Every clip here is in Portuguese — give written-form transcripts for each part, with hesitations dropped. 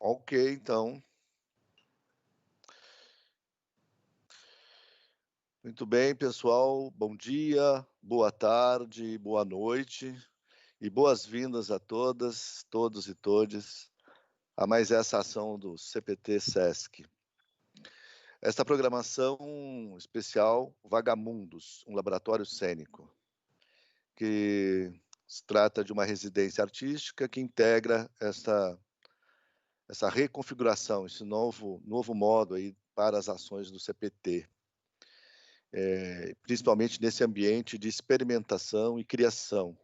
Ok, então. Muito bem, pessoal. Bom dia, boa tarde, boa noite e boas-vindas a todas, todos e todes a mais essa ação do CPT Sesc. Esta programação especial Vagamundos, um laboratório cênico, que se trata de uma residência artística que integra essa reconfiguração, esse novo modo aí para as ações do CPT. Principalmente nesse ambiente de experimentação e criação,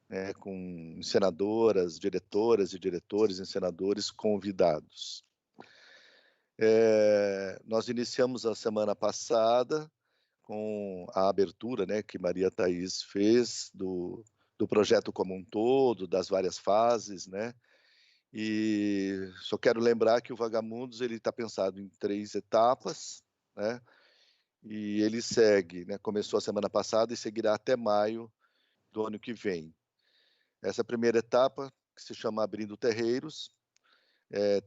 né, com encenadoras, diretoras e diretores, encenadores convidados. Nós iniciamos a semana passada com a abertura, né, que Maria Thaís fez do projeto como um todo, das várias fases, né, e só quero lembrar que o Vagamundos ele está pensado em 3 etapas, né, e ele segue, né, começou a semana passada e seguirá até maio do ano que vem. Essa primeira etapa, que se chama Abrindo Terreiros,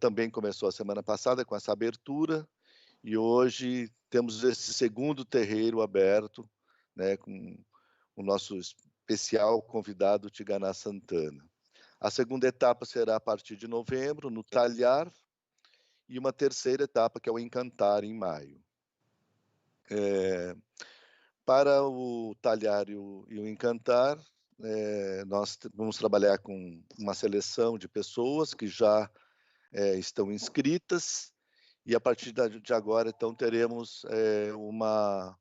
também começou a semana passada com essa abertura, e hoje temos esse segundo terreiro aberto, né, com o nosso especial convidado Tiganá Santana. A segunda etapa será a partir de novembro, no Talhar, e uma terceira etapa, que é o Encantar, em maio. Para o Talhar e o Encantar, nós vamos trabalhar com uma seleção de pessoas que já estão inscritas, e a partir de agora, então, teremos uma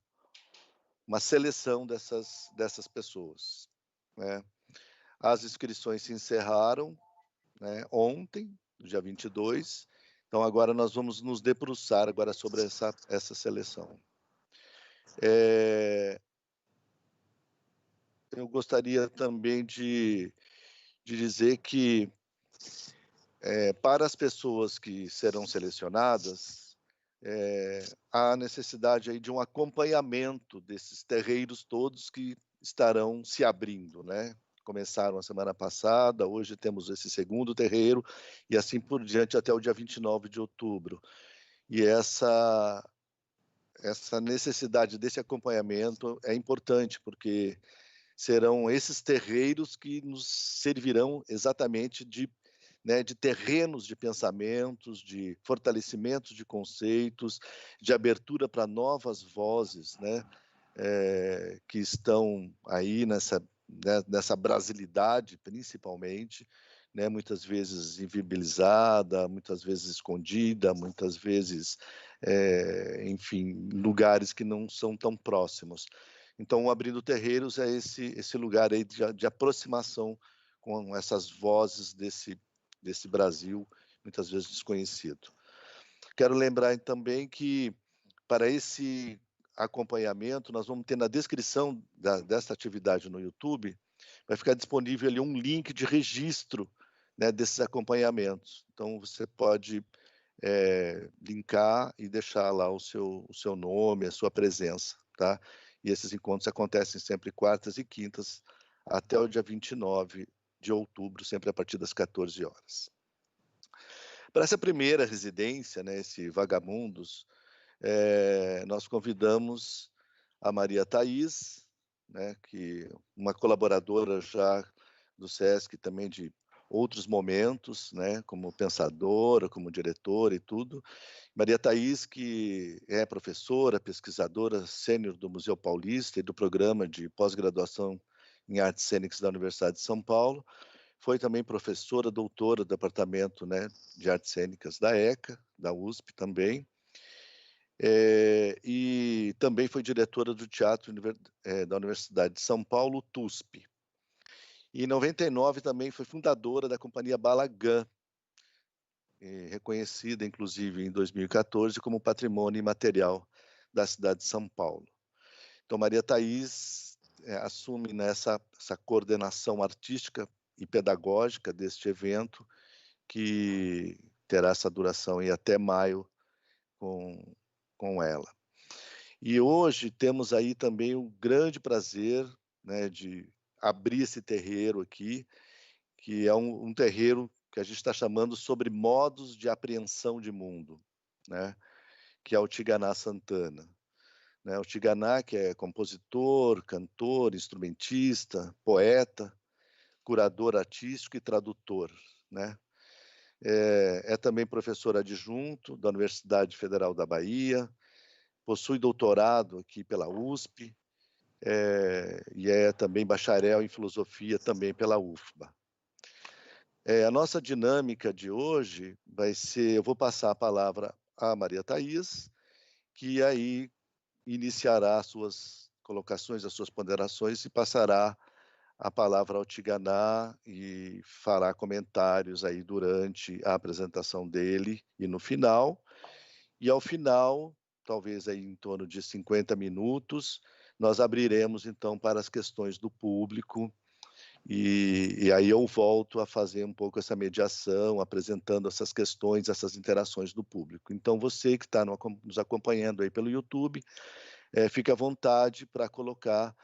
seleção dessas pessoas, né? As inscrições se encerraram, né, ontem, dia 22, então agora nós vamos nos debruçar agora sobre essa seleção. Eu gostaria também de dizer que, para as pessoas que serão selecionadas, há necessidade aí de um acompanhamento desses terreiros todos que estarão se abrindo, né? Começaram a semana passada, hoje temos esse segundo terreiro, e assim por diante até o dia 29 de outubro. E essa necessidade desse acompanhamento é importante, porque serão esses terreiros que nos servirão exatamente de terrenos de pensamentos, de fortalecimento de conceitos, de abertura para novas vozes, né, que estão aí nessa brasilidade, principalmente, né, muitas vezes invisibilizada, muitas vezes escondida, muitas vezes, enfim, lugares que não são tão próximos. Então, o Abrindo Terreiros é esse lugar aí de aproximação com essas vozes desse Brasil, muitas vezes desconhecido. Quero lembrar também que, para esse acompanhamento, nós vamos ter na descrição dessa atividade no YouTube, vai ficar disponível ali um link de registro, né, desses acompanhamentos. Então, você pode linkar e deixar lá o seu nome, a sua presença, tá? E esses encontros acontecem sempre quartas e quintas, até o dia 29 de outubro, sempre a partir das 14 horas. Para essa primeira residência, né, esse Vagamundos, nós convidamos a Maria Thaís, né, que uma colaboradora já do SESC, também de outros momentos, né, como pensadora, como diretora e tudo. Maria Thaís, que é professora, pesquisadora sênior do Museu Paulista e do programa de pós-graduação em artes cênicas da Universidade de São Paulo, foi também professora, doutora do departamento, né, de artes cênicas da ECA, da USP também, e também foi diretora do Teatro da Universidade de São Paulo, TUSP. E em 99 também foi fundadora da Companhia Balagã, reconhecida, inclusive, em 2014 como Patrimônio Imaterial da cidade de São Paulo. Então, Maria Thaís assume essa coordenação artística e pedagógica deste evento, que terá essa duração aí até maio com ela. E hoje temos aí também o grande prazer, né, de abrir esse terreiro aqui, que é um terreiro que a gente está chamando sobre modos de apreensão de mundo, né? Que é o Tigana Santana. Né? O Tigana, que é compositor, cantor, instrumentista, poeta, curador artístico e tradutor, né? É também professor adjunto da Universidade Federal da Bahia, possui doutorado aqui pela USP, e é também bacharel em filosofia também pela UFBA. A nossa dinâmica de hoje vai ser, eu vou passar a palavra à Maria Thaís, que aí iniciará as suas colocações, as suas ponderações e passará a palavra ao Tigana e fará comentários aí durante a apresentação dele e no final. E ao final, talvez aí em torno de 50 minutos, nós abriremos então para as questões do público e aí eu volto a fazer um pouco essa mediação, apresentando essas questões, essas interações do público. Então você que está nos acompanhando aí pelo YouTube, fique à vontade para colocar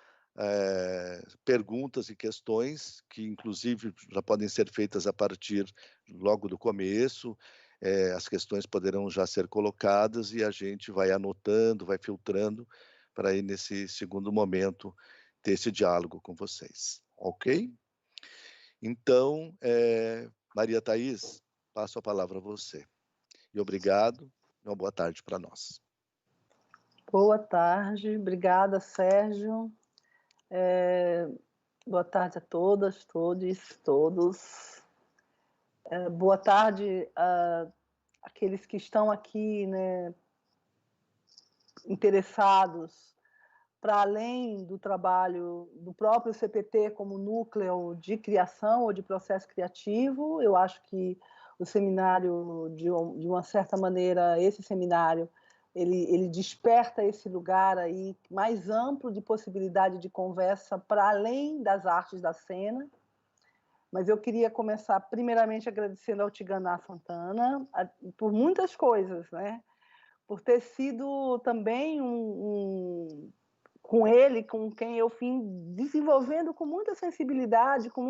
perguntas e questões que, inclusive, já podem ser feitas a partir logo do começo. As questões poderão já ser colocadas e a gente vai anotando, vai filtrando para aí, nesse segundo momento, ter esse diálogo com vocês. Ok? Então, Maria Thaís, passo a palavra a você. E obrigado, uma boa tarde para nós. Boa tarde, obrigada, Sérgio. Boa tarde a todas, todos. Boa tarde a aqueles que estão aqui, né, interessados, para além do trabalho do próprio CPT como núcleo de criação ou de processo criativo. Eu acho que o seminário, de uma certa maneira, esse seminário, ele desperta esse lugar aí mais amplo de possibilidade de conversa para além das artes da cena. Mas eu queria começar, primeiramente, agradecendo ao Tigana Santana por muitas coisas, né? Por ter sido também com ele, com quem eu vim desenvolvendo com muita sensibilidade, com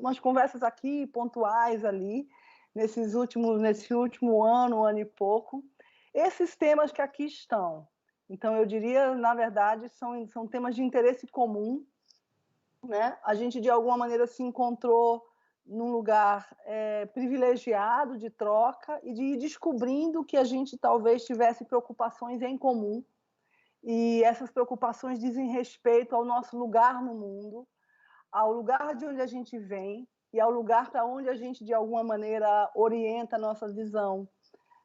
umas conversas aqui, pontuais ali, nesse último ano e pouco, esses temas que aqui estão. Então, eu diria, na verdade, são temas de interesse comum, né? A gente, de alguma maneira, se encontrou num lugar privilegiado de troca e de ir descobrindo que a gente talvez tivesse preocupações em comum, e essas preocupações dizem respeito ao nosso lugar no mundo, ao lugar de onde a gente vem e ao lugar para onde a gente, de alguma maneira, orienta a nossa visão,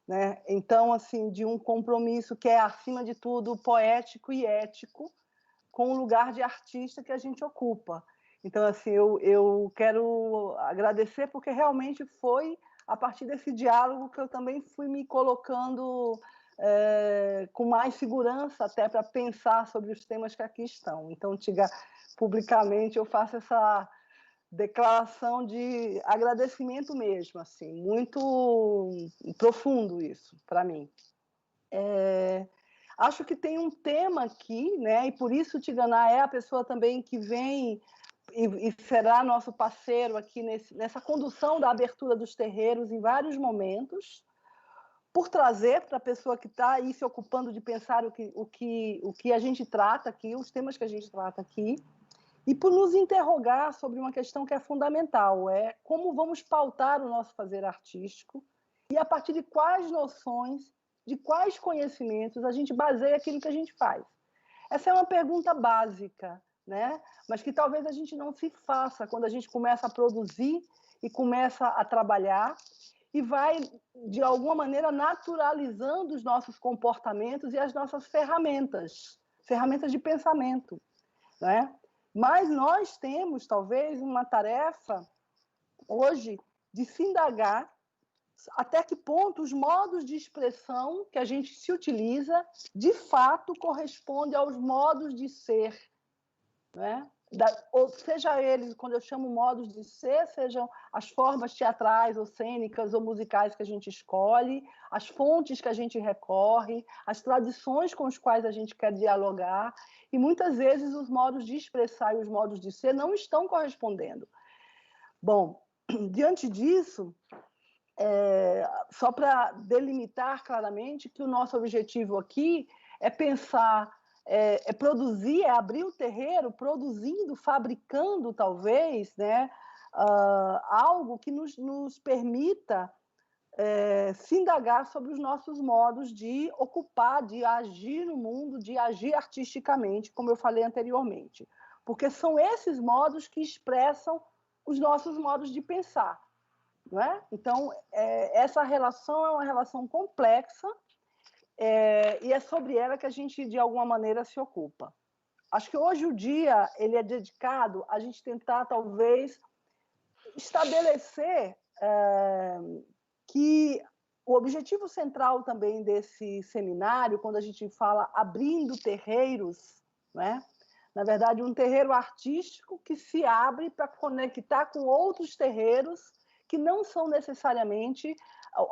né? Então, assim, de um compromisso que é, acima de tudo, poético e ético, com o lugar de artista que a gente ocupa. Então, assim, eu quero agradecer, porque realmente foi a partir desse diálogo que eu também fui me colocando com mais segurança até para pensar sobre os temas que aqui estão. Então, publicamente eu faço essa declaração de agradecimento mesmo, assim, muito profundo isso para mim. Acho que tem um tema aqui, né? E por isso o Tigana é a pessoa também que vem e será nosso parceiro aqui nessa condução da abertura dos terreiros em vários momentos, por trazer para a pessoa que está aí se ocupando de pensar o que a gente trata aqui, os temas que a gente trata aqui, e por nos interrogar sobre uma questão que é fundamental, como vamos pautar o nosso fazer artístico e a partir de quais noções, de quais conhecimentos a gente baseia aquilo que a gente faz. Essa é uma pergunta básica, né? Mas que talvez a gente não se faça quando a gente começa a produzir e começa a trabalhar e vai, de alguma maneira, naturalizando os nossos comportamentos e as nossas ferramentas de pensamento, né? Mas nós temos, talvez, uma tarefa hoje de se indagar até que ponto os modos de expressão que a gente se utiliza, de fato, correspondem aos modos de ser, né? Ou seja eles, quando eu chamo modos de ser, sejam as formas teatrais ou cênicas ou musicais que a gente escolhe, as fontes que a gente recorre, as tradições com as quais a gente quer dialogar, e muitas vezes os modos de expressar e os modos de ser não estão correspondendo. Bom, diante disso, só para delimitar claramente que o nosso objetivo aqui é pensar, produzir, é abrir o terreiro, produzindo, fabricando, talvez, né, algo que nos permita se indagar sobre os nossos modos de ocupar, de agir no mundo, de agir artisticamente, como eu falei anteriormente. Porque são esses modos que expressam os nossos modos de pensar. Não é? Então, essa relação é uma relação complexa e é sobre ela que a gente, de alguma maneira, se ocupa. Acho que hoje o dia ele é dedicado a gente tentar, talvez, estabelecer que o objetivo central também desse seminário, quando a gente fala abrindo terreiros, né? Na verdade, um terreiro artístico que se abre para conectar com outros terreiros que não são necessariamente,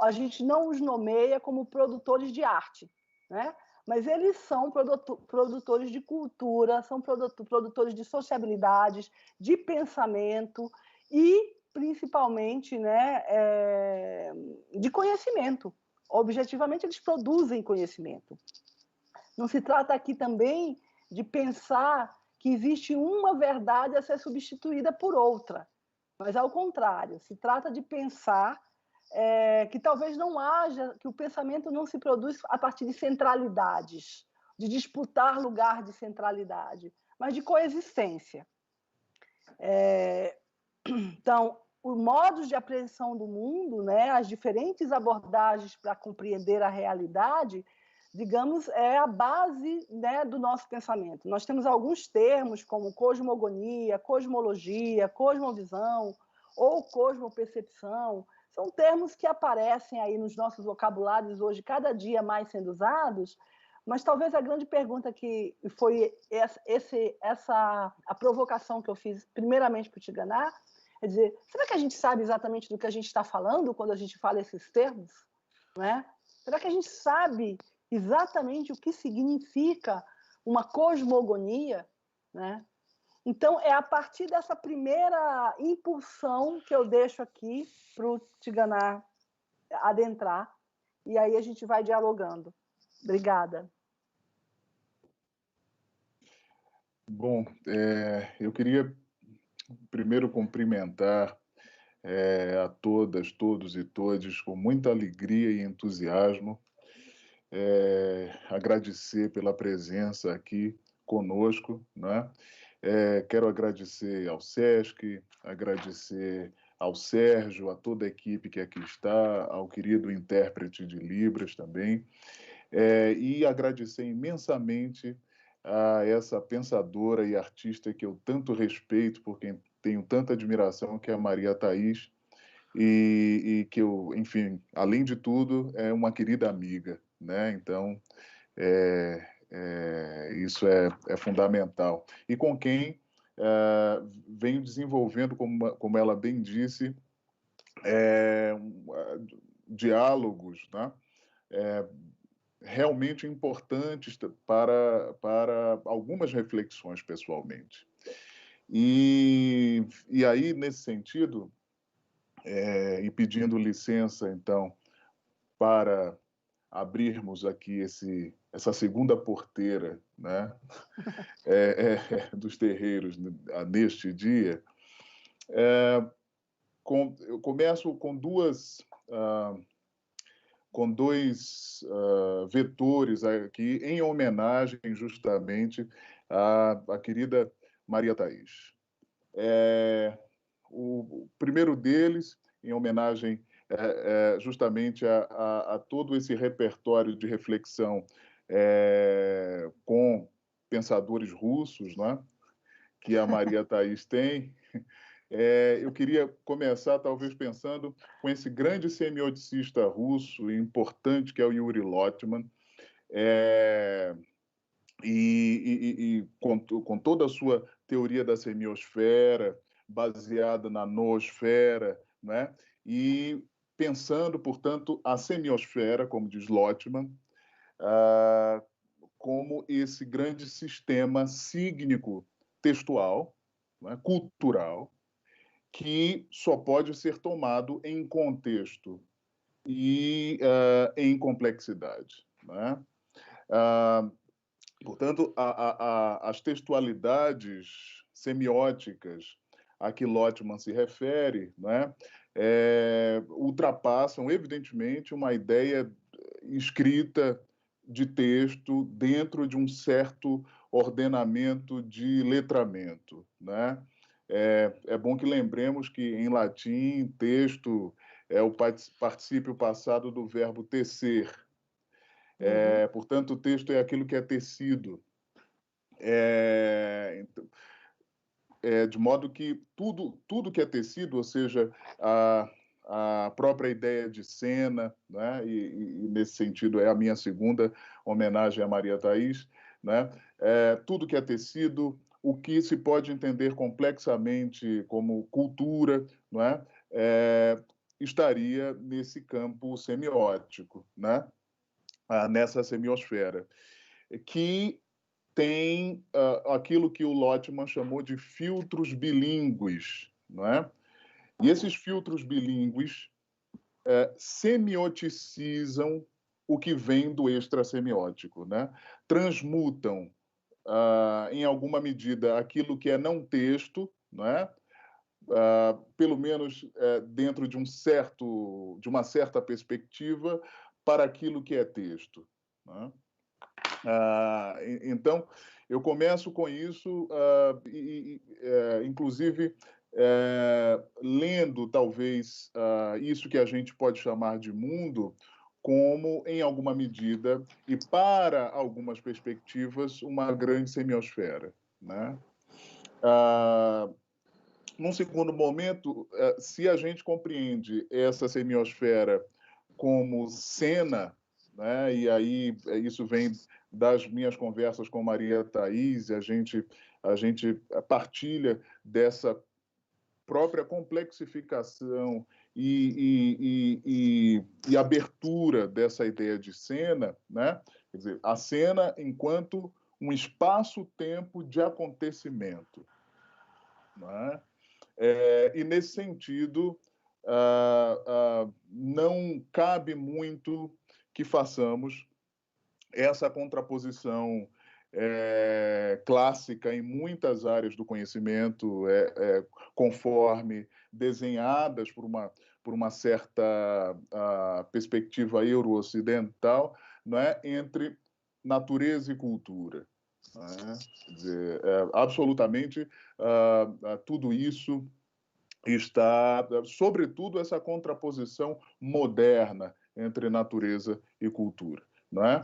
a gente não os nomeia como produtores de arte, né? Mas eles são produtores de cultura, são produtores de sociabilidades, de pensamento e, principalmente, né, de conhecimento. Objetivamente, eles produzem conhecimento. Não se trata aqui também de pensar que existe uma verdade a ser substituída por outra, mas, ao contrário, se trata de pensar que talvez não haja, que o pensamento não se produz a partir de centralidades, de disputar lugar de centralidade, mas de coexistência. Então, os modos de apreensão do mundo, né, as diferentes abordagens para compreender a realidade, digamos, é a base, né, do nosso pensamento. Nós temos alguns termos como cosmogonia, cosmologia, cosmovisão ou cosmopercepção. São termos que aparecem aí nos nossos vocabulários hoje, cada dia mais sendo usados, mas talvez a grande pergunta que foi a provocação que eu fiz primeiramente para o Tigana, quer dizer, será que a gente sabe exatamente do que a gente está falando quando a gente fala esses termos? Não é? Será que a gente sabe exatamente o que significa uma cosmogonia? Né? Então, é a partir dessa primeira impulsão que eu deixo aqui para o Tigana adentrar, e aí a gente vai dialogando. Obrigada. Bom, eu queria primeiro cumprimentar a todas, todos e todes com muita alegria e entusiasmo, agradecer pela presença aqui conosco, né? Quero agradecer ao SESC, agradecer ao Sérgio, a toda a equipe que aqui está, ao querido intérprete de Libras também, e agradecer imensamente a essa pensadora e artista que eu tanto respeito, por quem tenho tanta admiração, que é a Maria Thaís, e que eu, enfim, além de tudo, é uma querida amiga, né? Então, isso é fundamental. E com quem venho desenvolvendo, como ela bem disse, diálogos, né? Realmente importantes para algumas reflexões pessoalmente. E aí, nesse sentido, e pedindo licença, então, para abrirmos aqui essa segunda porteira, né, dos terreiros neste dia, eu começo com dois vetores aqui, em homenagem justamente à querida Maria Thaís. O primeiro deles, em homenagem justamente a todo esse repertório de reflexão com pensadores russos, né, que a Maria Thaís tem. Eu queria começar, talvez, pensando com esse grande semioticista russo e importante, que é o Yuri Lotman, e com toda a sua teoria da semiosfera, baseada na noosfera, né? E pensando, portanto, a semiosfera, como diz Lotman, como esse grande sistema sígnico textual, né, cultural, que só pode ser tomado em contexto e em complexidade, né? Portanto, as textualidades semióticas a que Lotman se refere, né, ultrapassam, evidentemente, uma ideia escrita de texto dentro de um certo ordenamento de letramento, né? É bom que lembremos que, em latim, texto é o particípio passado do verbo tecer. Portanto, o texto é aquilo que é tecido. De modo que tudo que é tecido, ou seja, a própria ideia de cena, né? E nesse sentido é a minha segunda homenagem a Maria Thaís, né? Tudo que é tecido, o que se pode entender complexamente como cultura, não é? Estaria nesse campo semiótico, né? Nessa semiosfera, que tem aquilo que o Lotman chamou de filtros bilíngues, não é? E esses filtros bilíngues semioticizam o que vem do extrasemiótico, né? Transmutam, em alguma medida, aquilo que é não texto, não é? Pelo menos dentro de de uma certa perspectiva, para aquilo que é texto, né? Então, eu começo com isso, inclusive lendo, talvez, isso que a gente pode chamar de mundo, como, em alguma medida, e para algumas perspectivas, uma grande semiosfera, né? Num segundo momento, se a gente compreende essa semiosfera como cena, né? E aí isso vem das minhas conversas com Maria Thaís, a gente partilha dessa própria complexificação e abertura dessa ideia de cena, né? Quer dizer, a cena enquanto um espaço-tempo de acontecimento, né? E nesse sentido, não cabe muito que façamos essa contraposição clássica em muitas áreas do conhecimento, conforme desenhadas por uma certa perspectiva euro-ocidental, não é? Entre natureza e cultura. Quer dizer, absolutamente tudo isso está, sobretudo, essa contraposição moderna entre natureza e cultura, não é?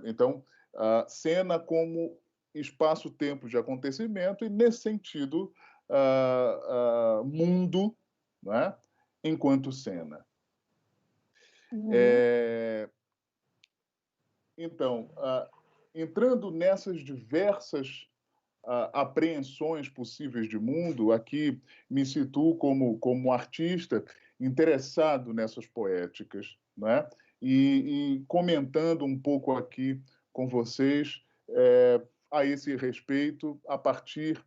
Então, a cena como espaço-tempo de acontecimento e, nesse sentido, mundo, não é? Enquanto cena. Então, entrando nessas diversas apreensões possíveis de mundo, aqui me situo como artista interessado nessas poéticas, né? E comentando um pouco aqui com vocês a esse respeito, a partir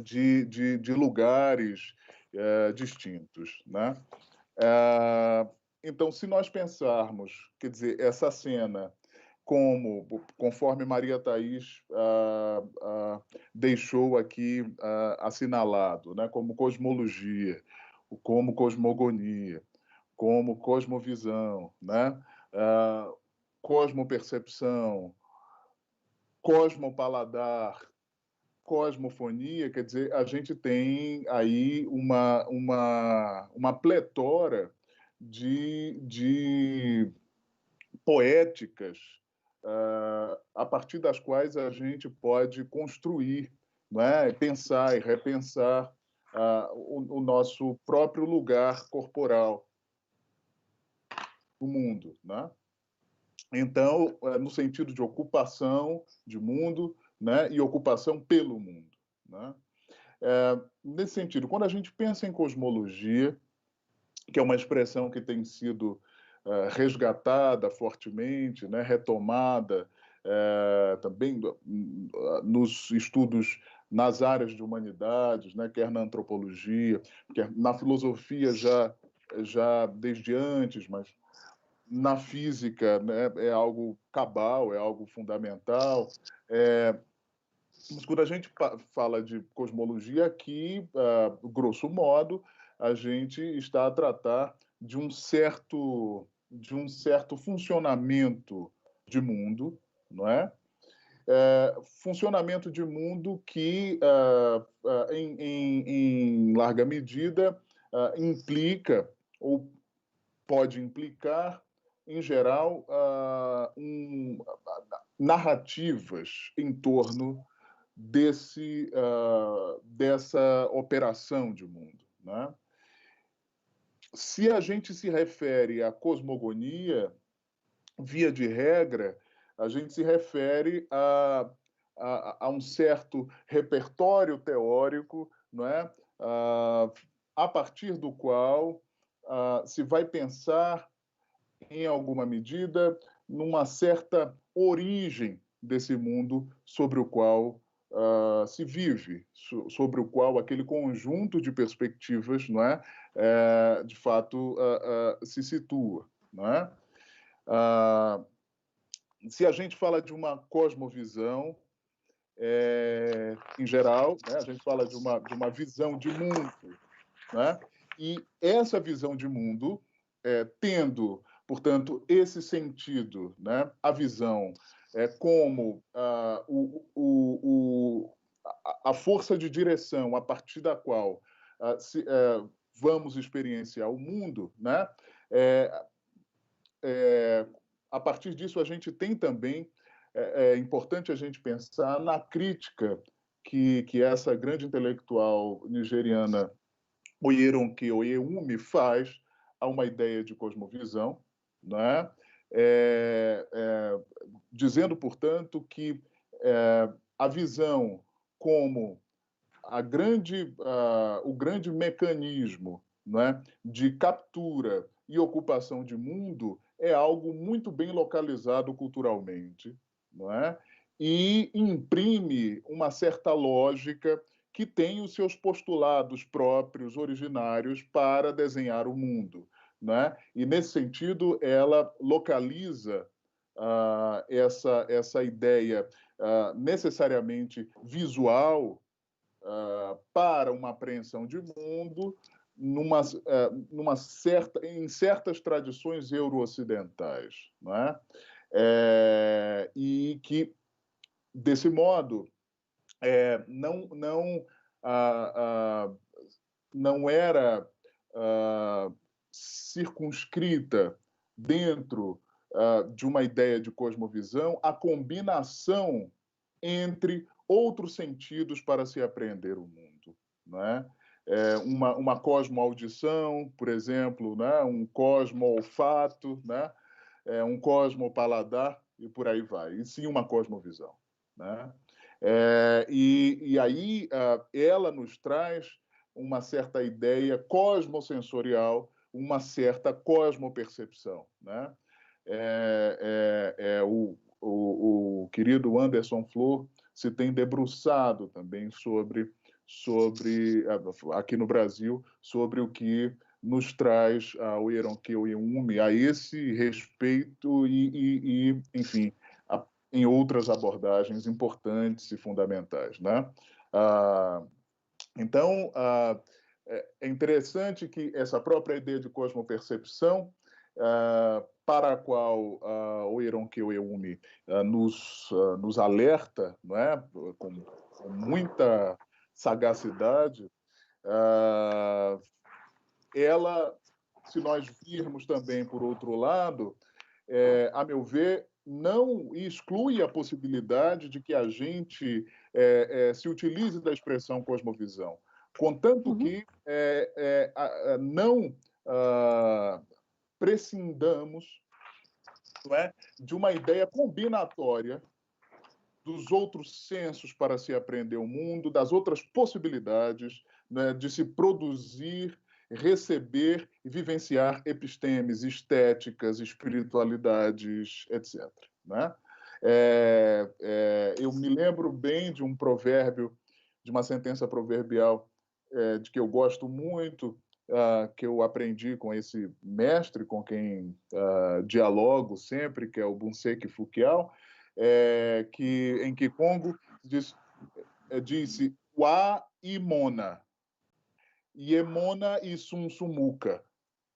de lugares distintos, né? Então, se nós pensarmos, quer dizer, essa cena conforme Maria Thaís deixou aqui assinalado, né, como cosmologia, como cosmogonia, como cosmovisão, né, cosmopercepção, cosmopaladar, cosmofonia, quer dizer, a gente tem aí uma pletora de poéticas a partir das quais a gente pode construir, né, pensar e repensar o nosso próprio lugar corporal no mundo, né? Então, no sentido de ocupação de mundo, né, e ocupação pelo mundo, né? Nesse sentido, quando a gente pensa em cosmologia, que é uma expressão que tem sido resgatada fortemente, né, retomada também nos estudos nas áreas de humanidades, né, quer na antropologia, quer na filosofia já desde antes, mas na física, né, é algo cabal, é algo fundamental. Mas quando a gente fala de cosmologia aqui, grosso modo, a gente está a tratar de um certo funcionamento de mundo, não é? Funcionamento de mundo que, em larga medida, implica ou pode implicar, em geral, narrativas em torno dessa operação de mundo, né? Se a gente se refere à cosmogonia, via de regra, a gente se refere a um certo repertório teórico, não é? A partir do qual se vai pensar, em alguma medida, numa certa origem desse mundo sobre o qual se vive, sobre o qual aquele conjunto de perspectivas, não é, de fato, se situa, não é? Se a gente fala de uma cosmovisão, em geral, né, a gente fala de uma visão de mundo, né? E essa visão de mundo, tendo, portanto, esse sentido, né, a visão como a força de direção a partir da qual vamos experienciar o mundo, né? A partir disso, a gente tem também, é importante a gente pensar na crítica que essa grande intelectual nigeriana, Oyeronke Oyewumi, faz a uma ideia de cosmovisão, né? Dizendo, portanto, que a visão como o grande mecanismo, né, de captura e ocupação de mundo é algo muito bem localizado culturalmente, não é? E imprime uma certa lógica que tem os seus postulados próprios, originários, para desenhar o mundo, né? E, nesse sentido, ela localiza essa ideia necessariamente visual para uma apreensão de mundo em certas tradições euro-ocidentais, não é? E que, desse modo, não era circunscrita dentro de uma ideia de cosmovisão a combinação entre outros sentidos para se apreender o mundo, não é? Uma cosmoaudição, por exemplo, né? Um cosmo-olfato, né? Um cosmo-paladar, e por aí vai. E sim uma cosmovisão, né? E aí ela nos traz uma certa ideia cosmosensorial, uma certa cosmopercepção, né? O querido Anderson Flor se tem debruçado também sobre aqui no Brasil, sobre o que nos traz a Oyeronke Oyewumi a esse respeito e enfim, em outras abordagens importantes e fundamentais, né? Então, é interessante que essa própria ideia de cosmopercepção, para a qual Oyeronke Oyewumi nos alerta, não é? Com muita sagacidade, ela, se nós virmos também por outro lado, a meu ver, não exclui a possibilidade de que a gente se utilize da expressão cosmovisão, contanto que não prescindamos, não é, de uma ideia combinatória dos outros sensos para se aprender o mundo, das outras possibilidades, né, de se produzir, receber e vivenciar epistemes, estéticas, espiritualidades, etc. Né? Eu me lembro bem de um provérbio de uma sentença proverbial de que eu gosto muito, que eu aprendi com esse mestre, com quem dialogo sempre, que é o Bunseki Fukiao, que em Kikongo disse wa imona, Iemona e Sunsumuka,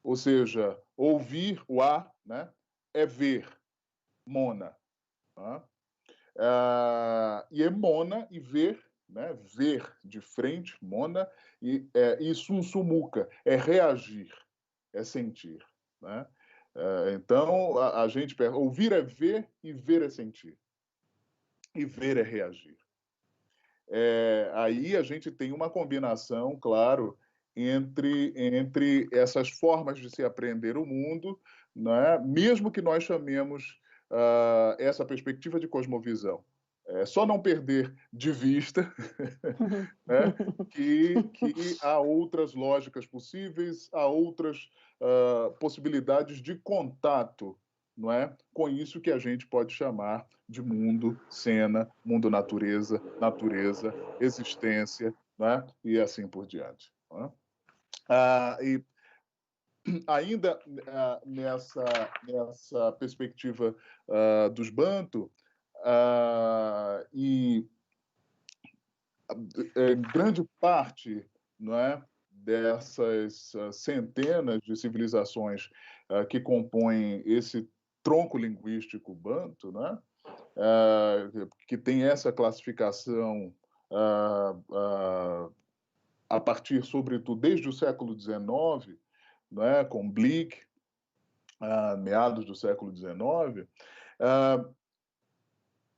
ou seja, ouvir, o a, né, é ver, mona. Tá? Iemona e ver, né, ver de frente, mona, e Sunsumuka, é reagir, é sentir. Né? Então, a gente ouvir é ver e ver é sentir. E ver é reagir. Aí a gente tem uma combinação, claro, entre essas formas de se aprender o mundo, né? Mesmo que nós chamemos essa perspectiva de cosmovisão. Só não perder de vista né, que há outras lógicas possíveis, há outras possibilidades de contato, não é? Com isso que a gente pode chamar de mundo, cena, mundo natureza, natureza, existência, né? E assim por diante. Não é? E ainda nessa perspectiva dos Bantu, e grande parte, não é, dessas centenas de civilizações que compõem esse tronco linguístico banto, né, que tem essa classificação a partir, sobretudo, desde o século XIX, né, com Bleek, meados do século XIX,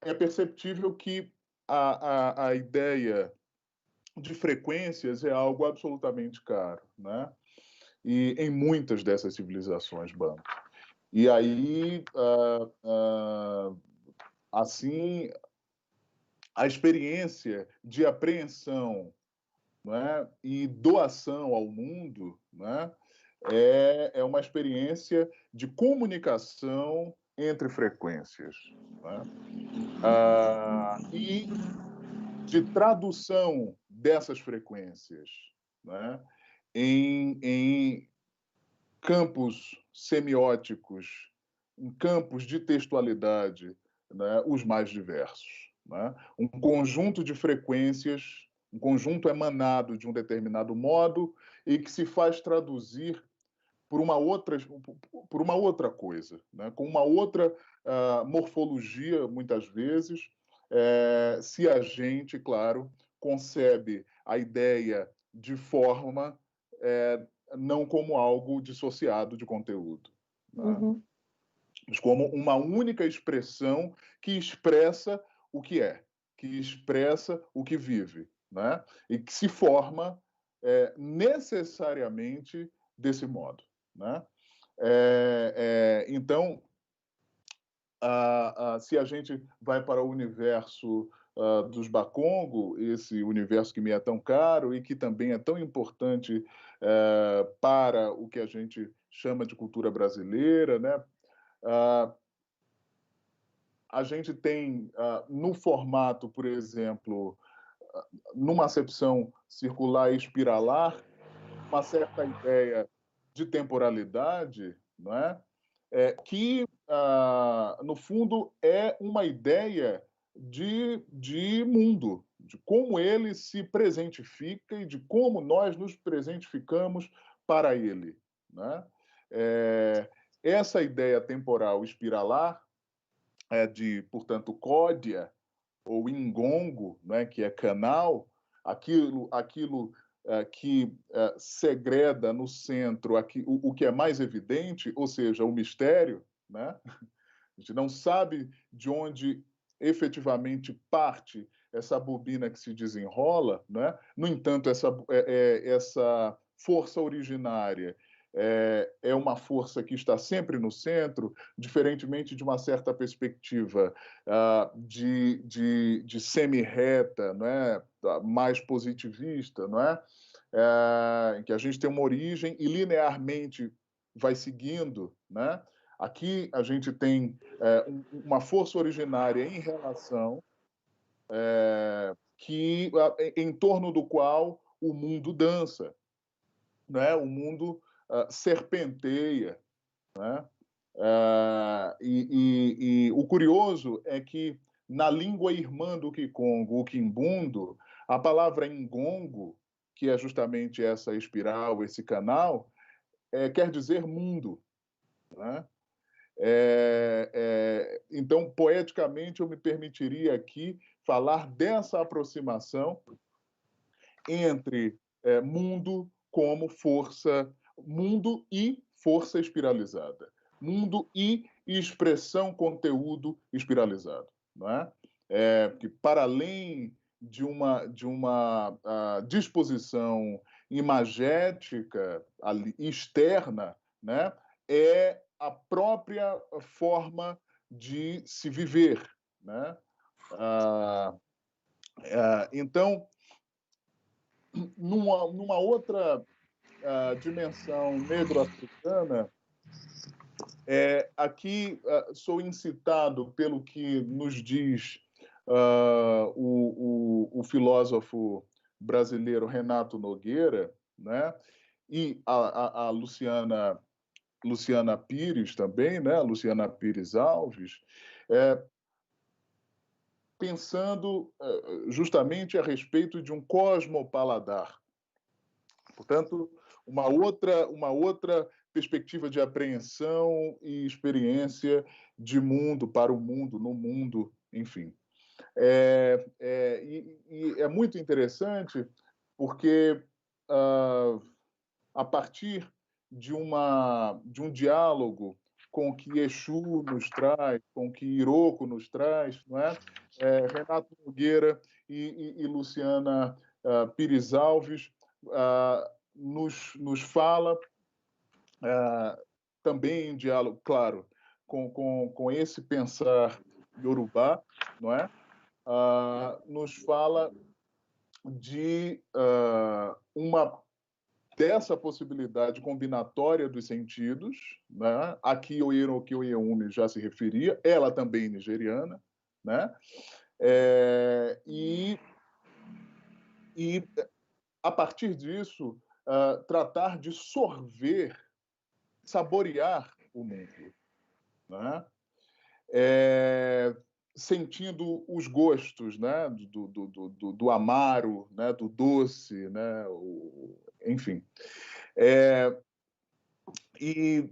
é perceptível que a ideia de frequências é algo absolutamente caro, né? E em muitas dessas civilizações banto. E aí, assim, a experiência de apreensão, né, e doação ao mundo, né, é uma experiência de comunicação entre frequências, né? E de tradução dessas frequências, né, em campos semióticos, em campos de textualidade, né, os mais diversos. Né? Um conjunto de frequências, um conjunto emanado de um determinado modo e que se faz traduzir por uma outra coisa, né? Com uma outra morfologia, muitas vezes, se a gente, claro, concebe a ideia de forma não como algo dissociado de conteúdo, né? Mas como uma única expressão que expressa o que é, que expressa o que vive, né? E que se forma necessariamente desse modo. Né? Então, se a gente vai para o universo dos Bakongo, esse universo que me é tão caro e que também é tão importante para o que a gente chama de cultura brasileira, né? A gente tem no formato, por exemplo, numa acepção circular e espiralar, uma certa ideia de temporalidade, não é? Que, no fundo, é uma ideia de mundo, de como ele se presentifica e de como nós nos presentificamos para ele. Né? Essa ideia temporal espiralar, portanto, códia ou ingongo, né, que é canal, aquilo que segreda no centro o que é mais evidente, ou seja, o mistério, né? A gente não sabe de onde efetivamente parte essa bobina que se desenrola, né? No entanto, essa força originária é uma força que está sempre no centro, diferentemente de uma certa perspectiva de semi-reta, não é? Mais positivista, não é? Em que a gente tem uma origem e linearmente vai seguindo, né? Aqui a gente tem uma força originária em relação em torno do qual o mundo dança, né? O mundo serpenteia, né? E o curioso é que, na língua irmã do Kikongo, o Kimbundo, a palavra Ngongo, que é justamente essa espiral, esse canal, quer dizer mundo, né? Então, poeticamente, eu me permitiria aqui falar dessa aproximação entre mundo como força, mundo e força espiralizada, mundo e expressão, conteúdo espiralizado, não é? Que para além de uma disposição imagética externa, né, é a própria forma de se viver, né? Então, numa outra dimensão negro-africana, aqui sou incitado pelo que nos diz o filósofo brasileiro Renato Nogueira, né? E a Luciana Pires também, né? Luciana Pires Alves, pensando justamente a respeito de um cosmopaladar. Portanto, uma outra perspectiva de apreensão e experiência de mundo para o mundo, no mundo, enfim. E é muito interessante porque, a partir de um diálogo com o que Exu nos traz, com o que Iroko nos traz, não é? Renato Nogueira e Luciana Pires Alves nos fala, também em diálogo, claro, com esse pensar iorubá, não é? Nos fala de dessa possibilidade combinatória dos sentidos, né? Aqui o Iroki Oyeume já se referia, ela também nigeriana, né? E a partir disso, tratar de sorver, saborear o mundo, né? Sentindo os gostos, né? do amaro, né? Do doce, né? Enfim. E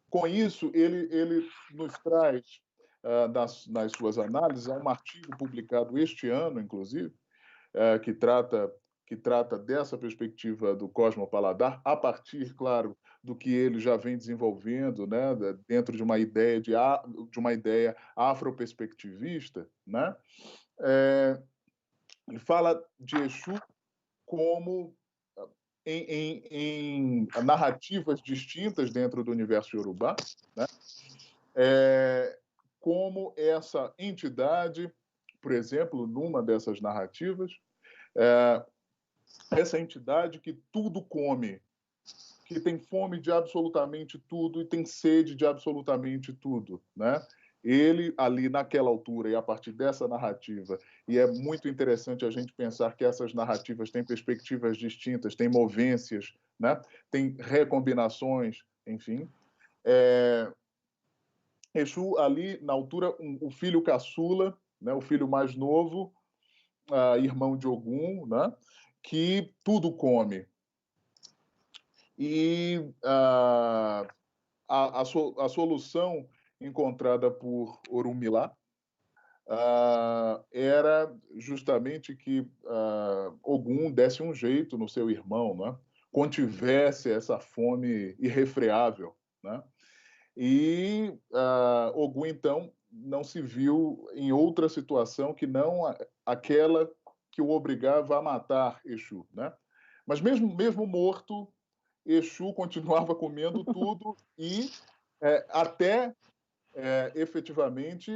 com isso, ele nos traz, nas suas análises, há um artigo publicado este ano, inclusive, que trata dessa perspectiva do cosmopaladar, a partir, claro, do que ele já vem desenvolvendo, né, dentro de uma ideia afroperspectivista, né? Ele fala de Exu como em narrativas distintas dentro do universo iorubá, né? Como essa entidade, por exemplo, numa dessas narrativas, essa entidade que tudo come, que tem fome de absolutamente tudo e tem sede de absolutamente tudo, né? Ele, ali naquela altura, e a partir dessa narrativa, e é muito interessante a gente pensar que essas narrativas têm perspectivas distintas, têm movências, né? Têm recombinações, enfim. Exu, ali, na altura, o filho caçula, né? O filho mais novo, irmão de Ogum, né? Que tudo come. E a solução encontrada por Orunmila era justamente que Ogum desse um jeito no seu irmão, né? Contivesse essa fome irrefreável, né? E Ogum, então, não se viu em outra situação que não aquela que o obrigava a matar Exu, né? Mas mesmo morto, Exu continuava comendo tudo e até efetivamente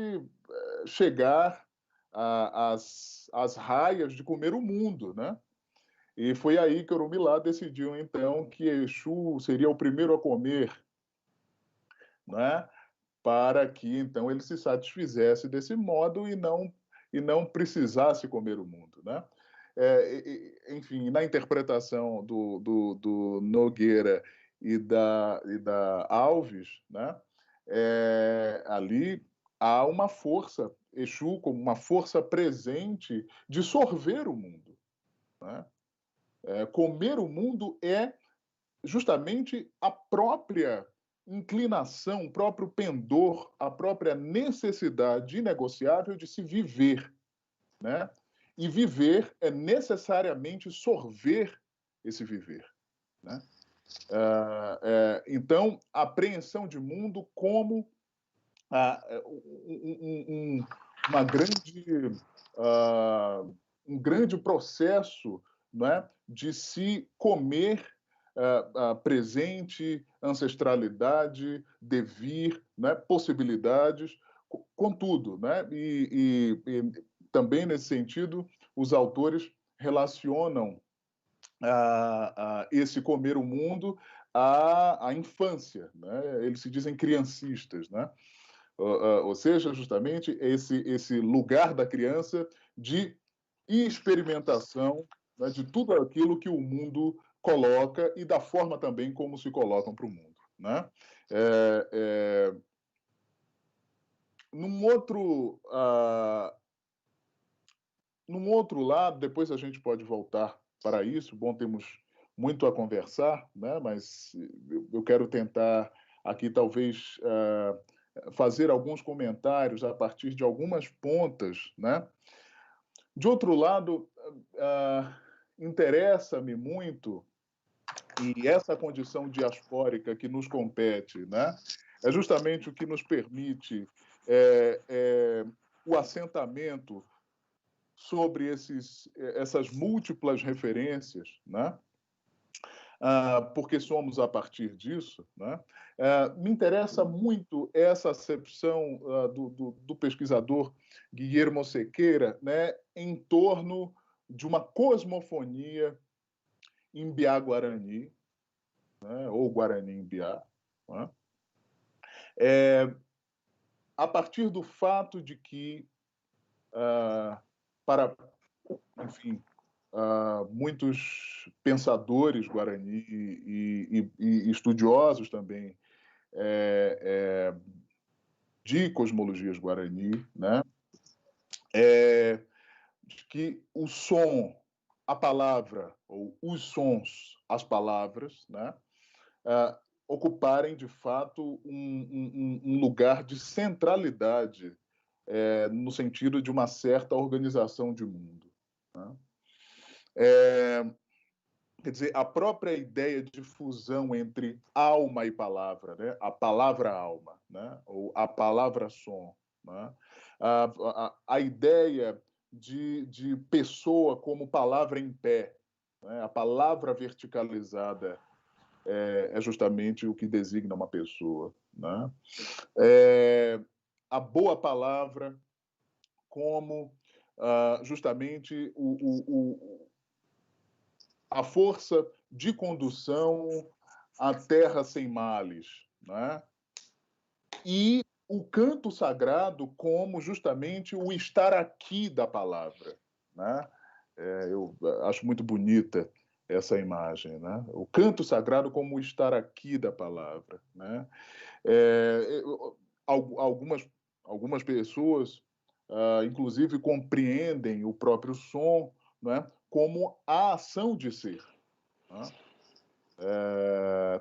chegar às raias de comer o mundo, né? E foi aí que Orunmila decidiu, então, que Exu seria o primeiro a comer, né? Para que, então, ele se satisfizesse desse modo e e não precisasse comer o mundo, né? Enfim, na interpretação do Nogueira e da Alves, né? Ali há uma força, Exu como uma força presente de sorver o mundo, né? Comer o mundo é justamente a própria inclinação, o próprio pendor, a própria necessidade inegociável de se viver, né? E viver é necessariamente sorver esse viver, né? Então, a apreensão de mundo como uma grande, um grande processo, não é, de se comer presente, ancestralidade, devir, né, possibilidades, contudo, né, e também nesse sentido os autores relacionam esse comer o mundo à infância, né? Eles se dizem criancistas, né? Ou seja, justamente esse lugar da criança de experimentação, né, de tudo aquilo que o mundo coloca e da forma também como se colocam para o mundo, né? Num outro lado, depois a gente pode voltar para isso. Bom, temos muito a conversar, né? Mas eu quero tentar aqui talvez fazer alguns comentários a partir de algumas pontas, né? De outro lado, interessa-me muito, e essa condição diaspórica que nos compete, né? É justamente o que nos permite o assentamento sobre essas múltiplas referências, né? Porque somos a partir disso, né? Me interessa muito essa acepção do pesquisador Guilherme Sequeira, né, em torno de uma cosmofonia Imbiá-Guarani, né, ou Guarani-Imbiá, né? A partir do fato de que, para, enfim, muitos pensadores guarani e estudiosos também de cosmologias guarani, né? Que o som, a palavra, ou os sons, as palavras, né? Ocuparem, de fato, um lugar de centralidade no sentido de uma certa organização de mundo, né? Quer dizer, a própria ideia de fusão entre alma e palavra, né? A palavra-alma, né? Ou a palavra-som, né? A ideia de pessoa como palavra em pé, né? A palavra verticalizada é justamente o que designa uma pessoa, né? A boa palavra como justamente a força de condução à terra sem males, né? E o canto sagrado como justamente o estar aqui da palavra, né? Eu acho muito bonita essa imagem, né? O canto sagrado como o estar aqui da palavra, né? Algumas pessoas, inclusive, compreendem o próprio som, né, como a ação de ser, né?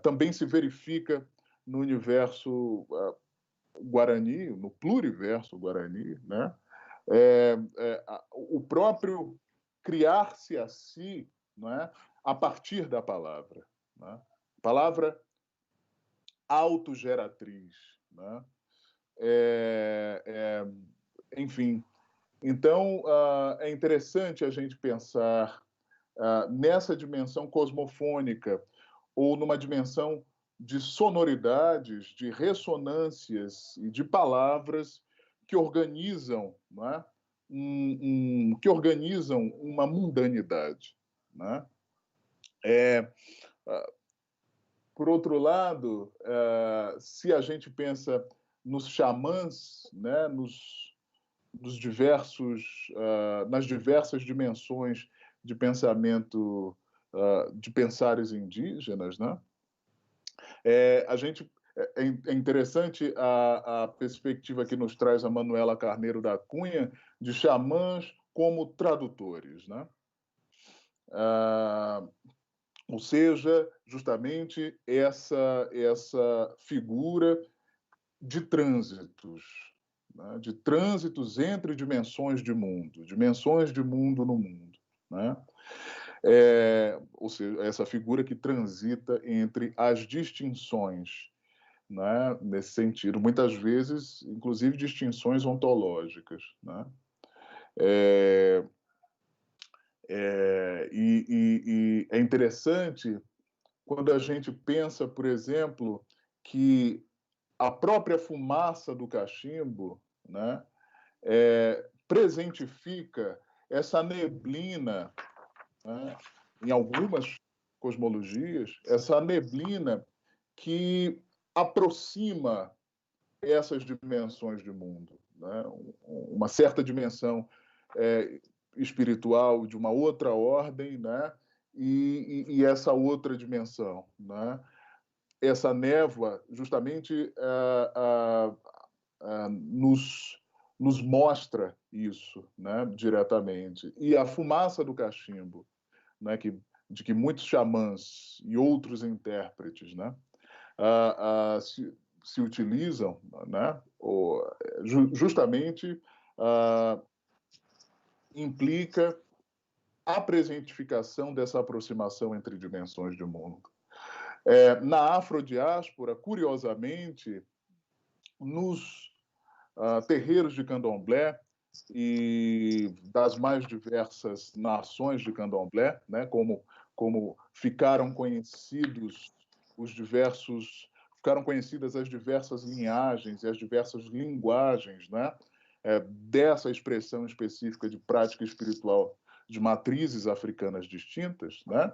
Também se verifica no universo guarani, no pluriverso guarani, né? O próprio criar-se a si, né, a partir da palavra, né? Palavra autogeratriz, né? Enfim, então é interessante a gente pensar nessa dimensão cosmofônica ou numa dimensão de sonoridades, de ressonâncias e de palavras que organizam, né, que organizam uma mundanidade, né? Por outro lado, se a gente pensa nos xamãs, né, nas diversas dimensões de pensamento, de pensares indígenas, né? É interessante a perspectiva que nos traz a Manuela Carneiro da Cunha de xamãs como tradutores, né? Ou seja, justamente essa figura de trânsitos, né? De trânsitos entre dimensões de mundo no mundo, né? Ou seja, essa figura que transita entre as distinções, né? Nesse sentido, muitas vezes, inclusive, distinções ontológicas, né? E é interessante quando a gente pensa, por exemplo, que a própria fumaça do cachimbo, né, presentifica essa neblina, né, em algumas cosmologias, essa neblina que aproxima essas dimensões de mundo, né? Uma certa dimensão espiritual de uma outra ordem, né? E essa outra dimensão, né? Essa névoa justamente nos mostra isso, né? Diretamente. E a fumaça do cachimbo, né? De que muitos xamãs e outros intérpretes, né? Se utilizam, né? Justamente implica a presentificação dessa aproximação entre dimensões de mundo. Na afrodiáspora, curiosamente, nos terreiros de candomblé e das mais diversas nações de candomblé, né, como ficaram conhecidas as diversas linhagens e as diversas linguagens, né, dessa expressão específica de prática espiritual de matrizes africanas distintas, né?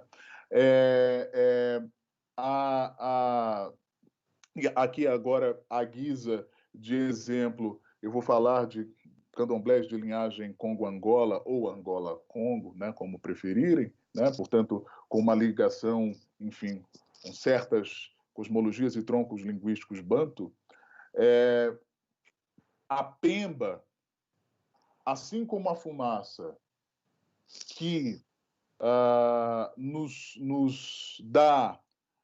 Aqui agora, à guisa de exemplo, eu vou falar de candomblés de linhagem Congo-Angola ou Angola-Congo, né, como preferirem, né? Portanto, com uma ligação, enfim, com certas cosmologias e troncos linguísticos banto. A pemba, assim como a fumaça, que nos dá,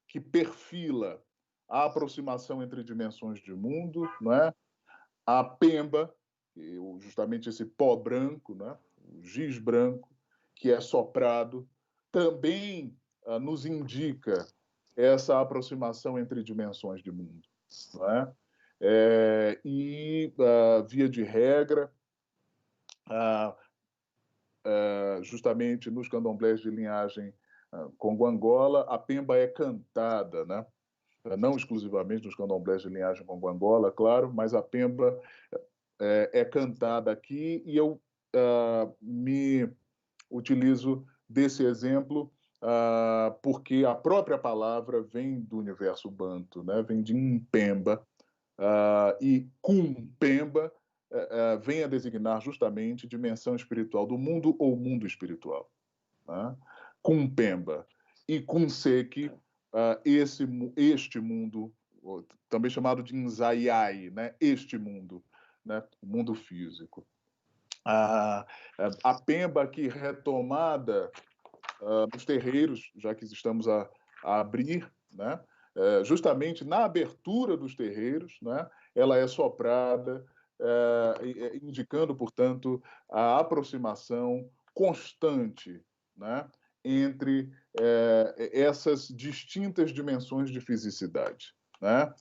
que perfila a aproximação entre dimensões de mundo, não é? A pemba, justamente esse pó branco, né? O giz branco, que é soprado, também nos indica essa aproximação entre dimensões de mundo, não é? Via de regra, justamente nos candomblés de linhagem Congo-Angola, a pemba é cantada, né? Não exclusivamente nos candomblés de linhagem Congo-Angola, claro, mas a pemba é cantada aqui e eu me utilizo desse exemplo porque a própria palavra vem do universo banto, né? Vem de Mpemba, e Kumpemba vem a designar justamente dimensão espiritual do mundo ou mundo espiritual. Né? Kumpemba e Kunseki, este mundo, também chamado de Nzaiai, né? Este mundo, né? O mundo físico. A Pemba aqui retomada nos terreiros, já que estamos a abrir, né? Justamente na abertura dos terreiros, né? Ela é soprada, indicando, portanto, a aproximação constante, né? Entre essas distintas dimensões de fisicidade, né?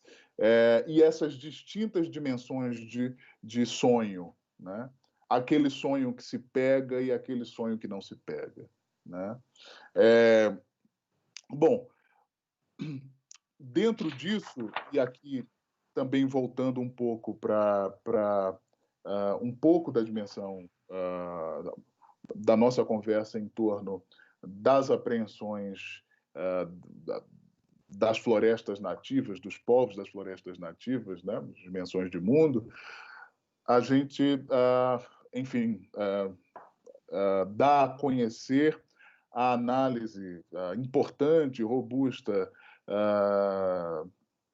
E essas distintas dimensões de sonho, né? Aquele sonho que se pega e aquele sonho que não se pega, né? Bom, dentro disso, e aqui também voltando um pouco para um pouco da dimensão da nossa conversa em torno das apreensões das florestas nativas, dos povos das florestas nativas, né, dimensões de mundo, a gente, enfim, dá a conhecer a análise importante, robusta,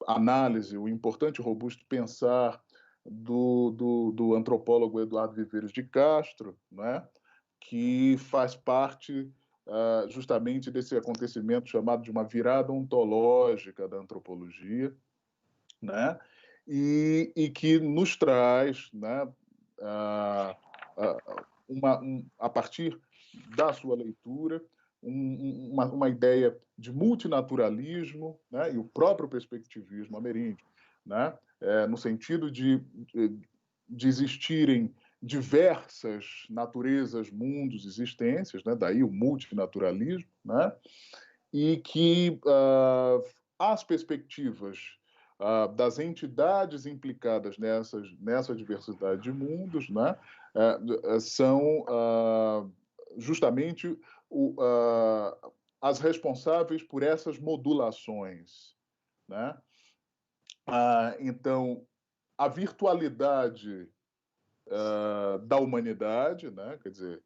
análise, o importante e robusto pensar do antropólogo Eduardo Viveiros de Castro, né, que faz parte justamente desse acontecimento chamado de uma virada ontológica da antropologia, né, e que nos traz, né, a partir da sua leitura, uma ideia de multinaturalismo, né, e o próprio perspectivismo ameríndio, né, no sentido de existirem diversas naturezas, mundos, existências, né, daí o multinaturalismo, né, e que as perspectivas das entidades implicadas nessa diversidade de mundos, né, são justamente as responsáveis por essas modulações, né? Então, a virtualidade da humanidade, né? Quer dizer,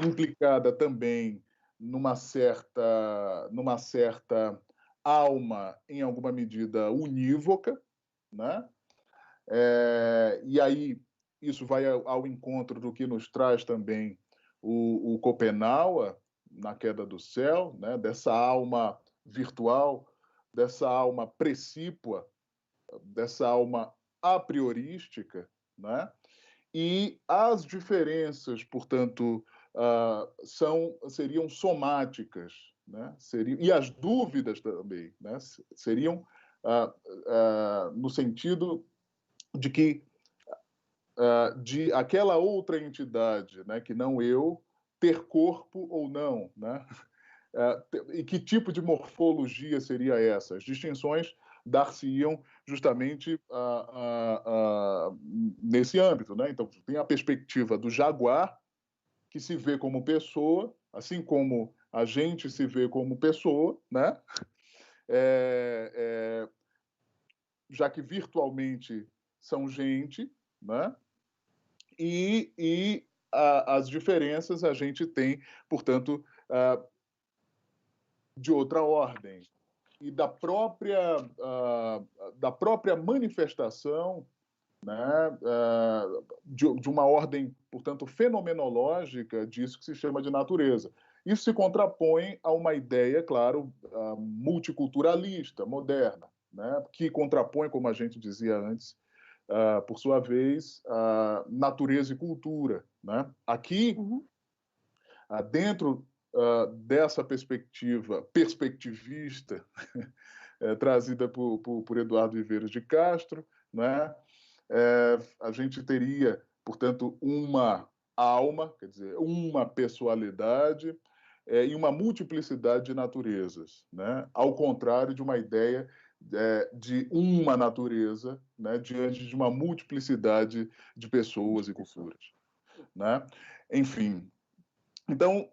implicada também numa certa alma, em alguma medida, unívoca, né? E aí isso vai ao encontro do que nos traz também o Schopenhauer, na Queda do Céu, né? Dessa alma virtual, dessa alma precípua, dessa alma a priorística, né? E as diferenças, portanto, seriam somáticas, né? E as dúvidas também, né? Seriam no sentido de que de aquela outra entidade, né, que não eu, ter corpo ou não, né? E que tipo de morfologia seria essa? As distinções dar-se-iam justamente nesse âmbito, né? Então, tem a perspectiva do jaguar, que se vê como pessoa, assim como a gente se vê como pessoa, né? Já que virtualmente são gente, né? E as diferenças a gente tem, portanto, de outra ordem. E da própria manifestação, né, de uma ordem, portanto, fenomenológica disso que se chama de natureza. Isso se contrapõe a uma ideia, claro, multiculturalista, moderna, né, que contrapõe, como a gente dizia antes, por sua vez, natureza e cultura, né? Aqui, dentro dessa perspectivista trazida por Eduardo Viveiros de Castro, né? A gente teria, portanto, uma alma, quer dizer, uma pessoalidade e uma multiplicidade de naturezas, né? Ao contrário de uma ideia de uma natureza, né, diante de uma multiplicidade de pessoas e culturas, né? Enfim, então,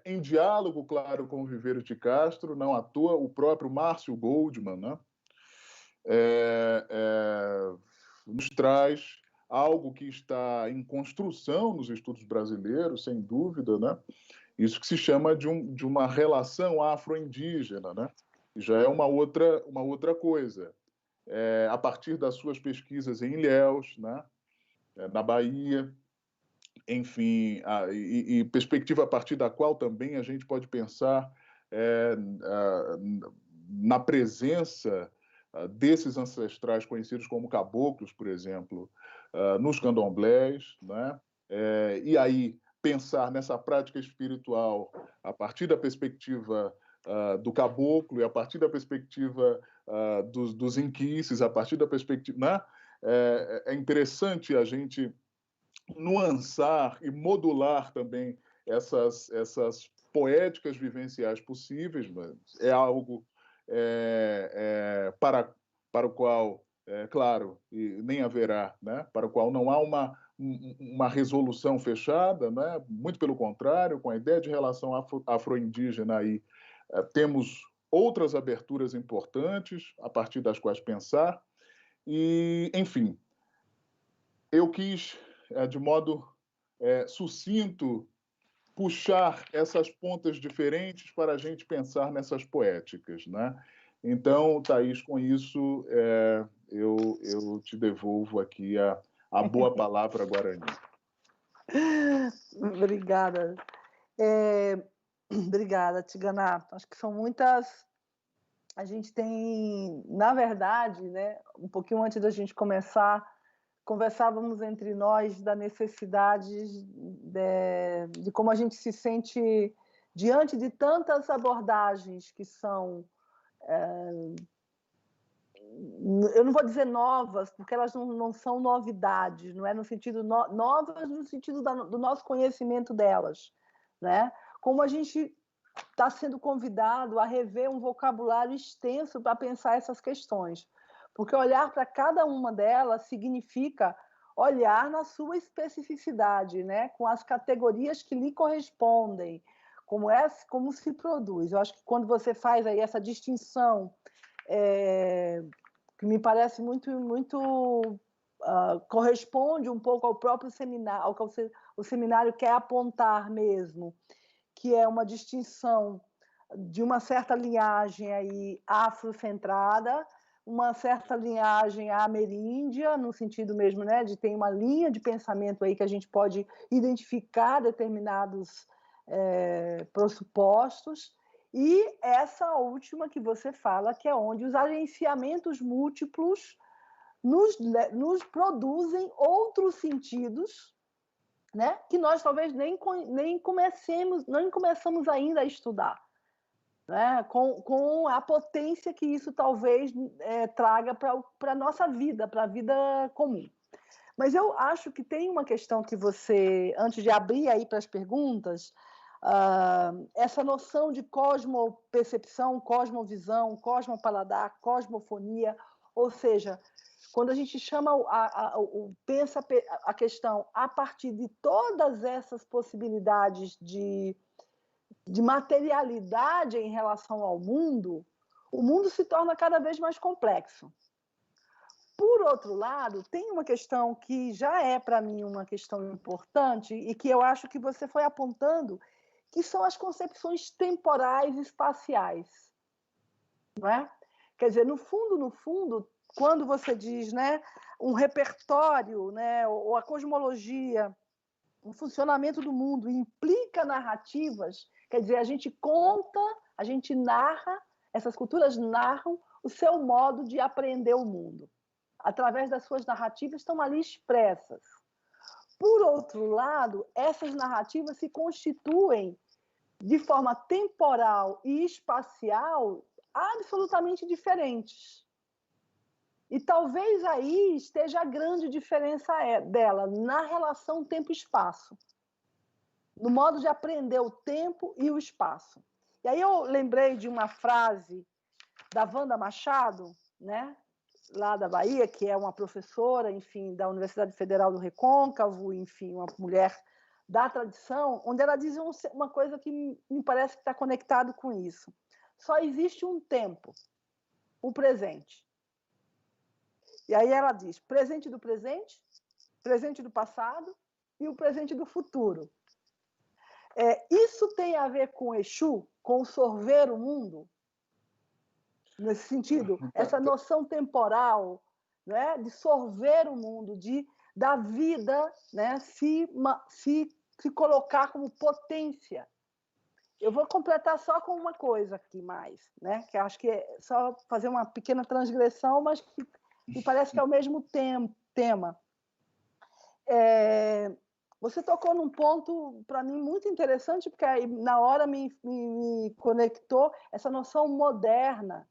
em diálogo, claro, com o Viveiros de Castro, não à toa, o próprio Márcio Goldman, né, nos traz algo que está em construção nos estudos brasileiros, sem dúvida, né? Isso que se chama de uma relação afro-indígena, né? Já é uma outra coisa. A partir das suas pesquisas em Ilhéus, né? Na Bahia, enfim, e perspectiva a partir da qual também a gente pode pensar na presença desses ancestrais conhecidos como caboclos, por exemplo, nos candomblés, né? E aí pensar nessa prática espiritual a partir da perspectiva do caboclo e a partir da perspectiva dos inquices, a partir da perspectiva, né? É interessante a gente nuançar e modular também essas poéticas vivenciais possíveis, mas é algo para o qual, claro, e nem haverá, né? Para o qual não há uma resolução fechada, né? Muito pelo contrário, com a ideia de relação afro-indígena aí, temos outras aberturas importantes a partir das quais pensar, E, enfim, eu quis, de modo sucinto, puxar essas pontas diferentes para a gente pensar nessas poéticas, né? Então, Thaís, com isso, eu te devolvo aqui a boa palavra Guarani. Obrigada. Obrigada, Tigana. Acho que são muitas. A gente tem, na verdade, né, um pouquinho antes da gente começar, conversávamos entre nós da necessidade de como a gente se sente diante de tantas abordagens que são, eu não vou dizer novas, porque elas não são novidades, não é no sentido novas no sentido do nosso conhecimento delas, né? Como a gente está sendo convidado a rever um vocabulário extenso para pensar essas questões. Porque olhar para cada uma delas significa olhar na sua especificidade, né? Com as categorias que lhe correspondem, como se produz. Eu acho que quando você faz aí essa distinção, que me parece muito corresponde um pouco ao próprio seminário, ao que o seminário quer apontar mesmo, que é uma distinção de uma certa linhagem aí afrocentrada, uma certa linhagem ameríndia, no sentido mesmo, né, de ter uma linha de pensamento aí que a gente pode identificar determinados pressupostos, e essa última que você fala, que é onde os agenciamentos múltiplos nos produzem outros sentidos, né, que nós talvez nem começamos ainda a estudar, né, com a potência que isso talvez traga para a nossa vida, para a vida comum. Mas eu acho que tem uma questão que você, antes de abrir aí para as perguntas, essa noção de cosmopercepção, cosmovisão, cosmopaladar, cosmofonia, ou seja, quando a gente chama pensa a questão a partir de todas essas possibilidades de materialidade em relação ao mundo, o mundo se torna cada vez mais complexo. Por outro lado, tem uma questão que já é, para mim, uma questão importante e que eu acho que você foi apontando, que são as concepções temporais e espaciais. Não é? Quer dizer, no fundo, quando você diz, né, um repertório, né, ou a cosmologia, o funcionamento do mundo implica narrativas, quer dizer, a gente conta, a gente narra, essas culturas narram o seu modo de aprender o mundo. Através das suas narrativas estão ali expressas. Por outro lado, essas narrativas se constituem de forma temporal e espacial absolutamente diferentes. E talvez aí esteja a grande diferença dela, na relação tempo-espaço, no modo de aprender o tempo e o espaço. E aí eu lembrei de uma frase da Wanda Machado, né, lá da Bahia, que é uma professora, enfim, da Universidade Federal do Recôncavo, enfim, uma mulher da tradição, onde ela diz uma coisa que me parece que está conectado com isso. Só existe um tempo, o presente. E aí ela diz presente do passado e o presente do futuro. Isso tem a ver com Exu, com sorver o mundo? Nesse sentido, essa noção temporal, né, de sorver o mundo, da vida, né, se colocar como potência. Eu vou completar só com uma coisa aqui mais, né, que acho que é só fazer uma pequena transgressão, mas que me parece que é o mesmo tema. Você tocou num ponto, para mim, muito interessante, porque aí, na hora me conectou essa noção moderna,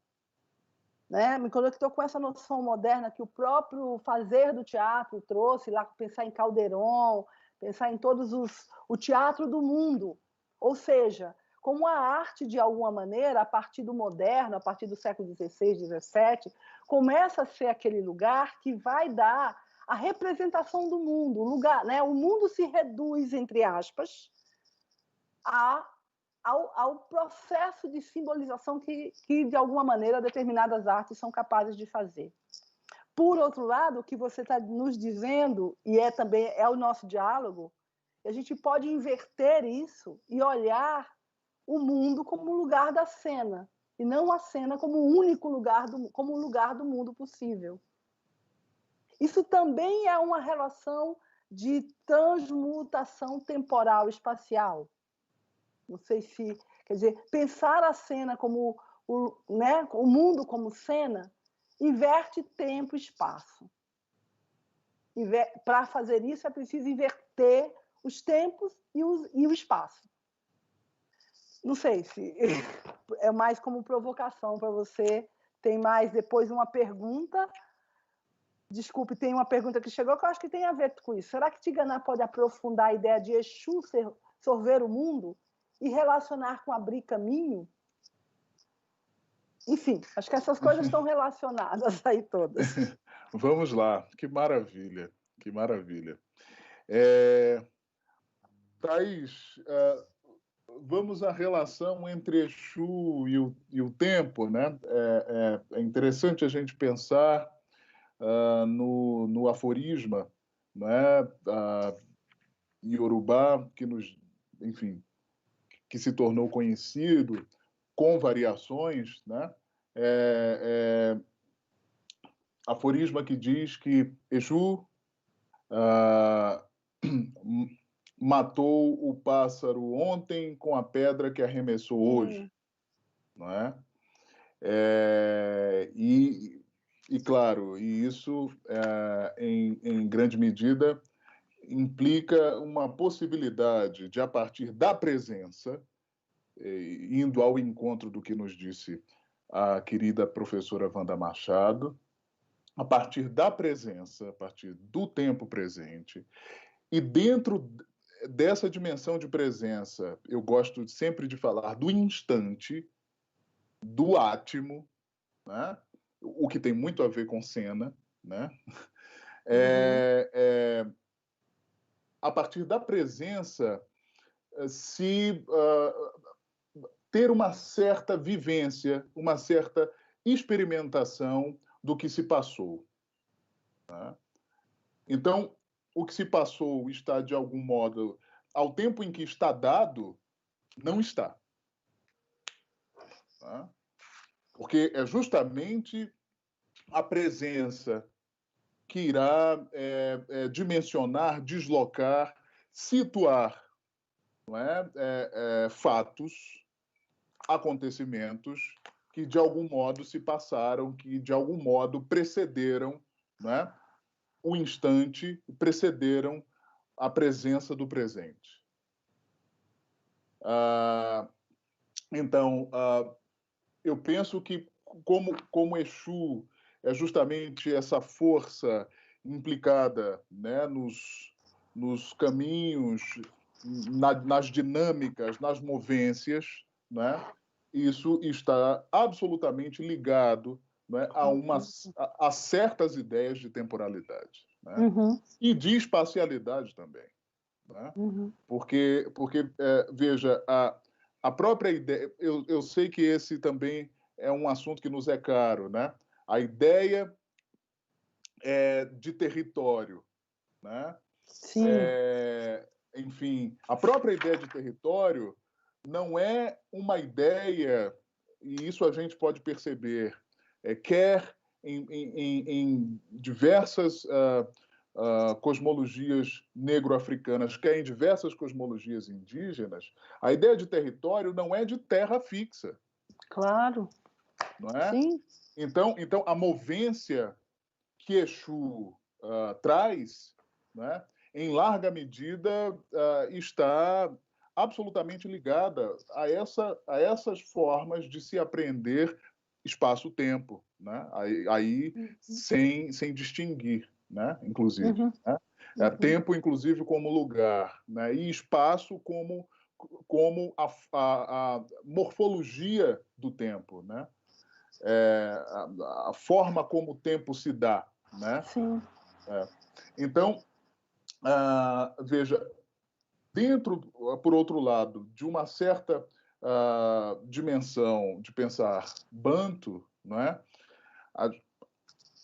né? Me conectou com essa noção moderna que o próprio fazer do teatro trouxe, lá pensar em Calderon, pensar em o teatro do mundo. Ou seja, como a arte, de alguma maneira, a partir do moderno, a partir do século XVI, XVII, começa a ser aquele lugar que vai dar a representação do mundo. O lugar, né? O mundo se reduz, entre aspas, ao processo de simbolização que, de alguma maneira, determinadas artes são capazes de fazer. Por outro lado, o que você está nos dizendo, e também é o nosso diálogo, a gente pode inverter isso e olhar o mundo como um lugar da cena, e não a cena como o único lugar, como um lugar do mundo possível. Isso também é uma relação de transmutação temporal espacial. Não sei se... Quer dizer, pensar a cena como... o mundo como cena inverte tempo e espaço. Para fazer isso, é preciso inverter os tempos e o espaço. Não sei se é mais como provocação para você. Tem mais depois uma pergunta. Desculpe, tem uma pergunta que chegou que eu acho que tem a ver com isso. Será que Tigana pode aprofundar a ideia de Exu sorver o mundo e relacionar com abrir caminho? Enfim, acho que essas coisas estão relacionadas aí todas. Vamos lá, que maravilha, que maravilha. Thaís, vamos à relação entre Exu e o tempo, né? É interessante a gente pensar no aforisma, né? Iorubá, enfim, que se tornou conhecido com variações, né? Aforisma que diz que Exu matou o pássaro ontem com a pedra que arremessou hoje, não é? E claro, e isso em grande medida implica uma possibilidade de, a partir da presença, indo ao encontro do que nos disse a querida professora Wanda Machado, a partir da presença, a partir do tempo presente, e dentro dessa dimensão de presença, eu gosto sempre de falar do instante, do átimo, né? O que tem muito a ver com cena, né? A partir da presença, ter uma certa vivência, uma certa experimentação do que se passou. Né? Então, o que se passou está, de algum modo, ao tempo em que está dado, não está. Tá? Porque é justamente a presença que irá dimensionar, deslocar, situar, não é? Fatos, acontecimentos que, de algum modo, se passaram, que, de algum modo, precederam, não é? O instante, precederam a presença do presente. Então, eu penso que, como Exu é justamente essa força implicada, né, nos caminhos, nas dinâmicas, nas movências, né, isso está absolutamente ligado, né, a certas ideias de temporalidade, né, e de espacialidade também. Né? Porque veja, a própria ideia... Eu sei que esse também é um assunto que nos é caro, né? A ideia de território, né? Sim. Enfim, a própria ideia de território não é uma ideia, e isso a gente pode perceber, quer em diversas cosmologias negro-africanas, quer em diversas cosmologias indígenas, a ideia de território não é de terra fixa. Claro. Não é? Sim. Então, a movência que Exu traz, né, em larga medida, está absolutamente ligada a essas formas de se apreender espaço-tempo, né? Aí sem distinguir, né? Inclusive. Né? Tempo, inclusive, como lugar, né? E espaço como a morfologia do tempo, né? A forma como o tempo se dá, né? Sim. Então, veja, dentro, por outro lado, de uma certa dimensão de pensar banto, não é?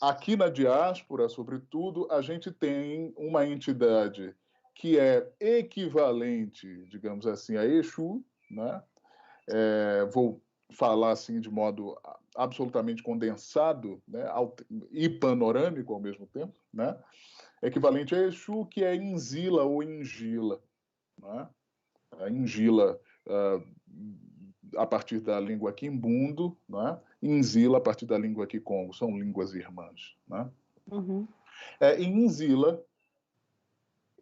aqui na diáspora, sobretudo, a gente tem uma entidade que é equivalente, digamos assim, a Exu, né? Vou falar assim de modo absolutamente condensado, né? E panorâmico ao mesmo tempo, né? Equivalente a Exu, que é Inzila ou Ingila, né? A Ingila, a partir da língua quimbundo, né? Inzila, a partir da língua Kikongo, são línguas irmãs, né? Uhum. E Inzila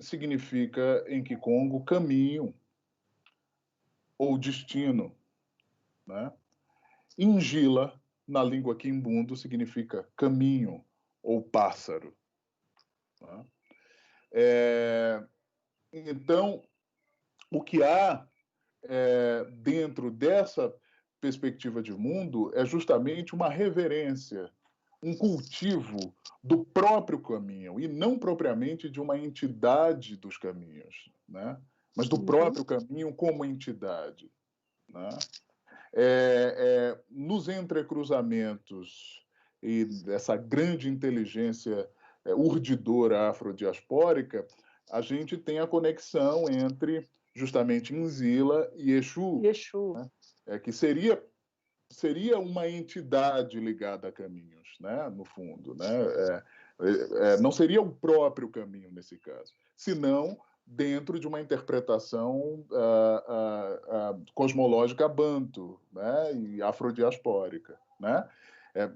significa, em Kikongo, caminho ou destino, né? Ingila, na língua quimbundo, significa caminho ou pássaro, né? Então, o que há dentro dessa perspectiva de mundo é justamente uma reverência, um cultivo do próprio caminho, e não propriamente de uma entidade dos caminhos, né? Mas do próprio caminho como entidade, né? Nos entrecruzamentos e dessa grande inteligência urdidora afrodiaspórica, a gente tem a conexão entre justamente Inzila e Exu, Exu. né? Que seria uma entidade ligada a caminhos, né? No fundo, né? Não seria o próprio caminho nesse caso, senão dentro de uma interpretação cosmológica banto, né? E afrodiaspórica, né?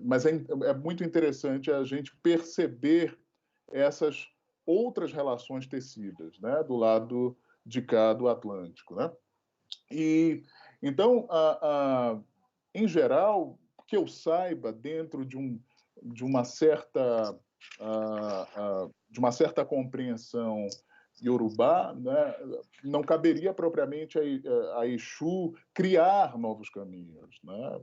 Mas é muito interessante a gente perceber essas outras relações tecidas, né? Do lado de cá do Atlântico, né? E então, em geral, que eu saiba, dentro de uma certa compreensão iorubá, né, não caberia propriamente a Exu criar novos caminhos, né?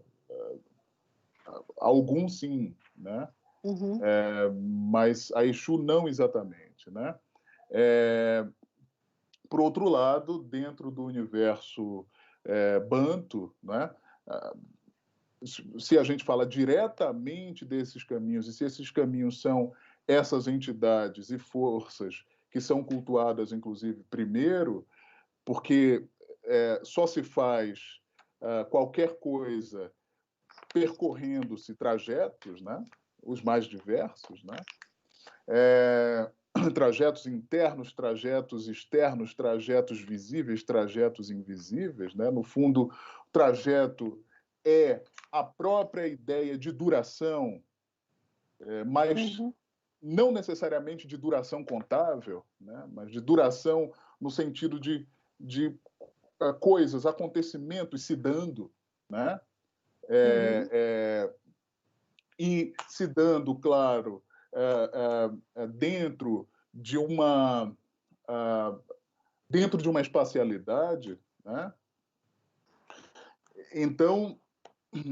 Alguns sim, né? Uhum. Mas a Exu não exatamente, né? Por outro lado, dentro do universo banto, né? Se a gente fala diretamente desses caminhos, e se esses caminhos são essas entidades e forças que são cultuadas, inclusive, primeiro, porque só se faz qualquer coisa percorrendo-se trajetos, né? Os mais diversos, né? Trajetos internos, trajetos externos, trajetos visíveis, trajetos invisíveis, né? No fundo, o trajeto é a própria ideia de duração, mas não necessariamente de duração contável, né? Mas de duração no sentido de coisas, acontecimentos se dando, né? E se dando, claro, dentro de uma espacialidade, né? Então,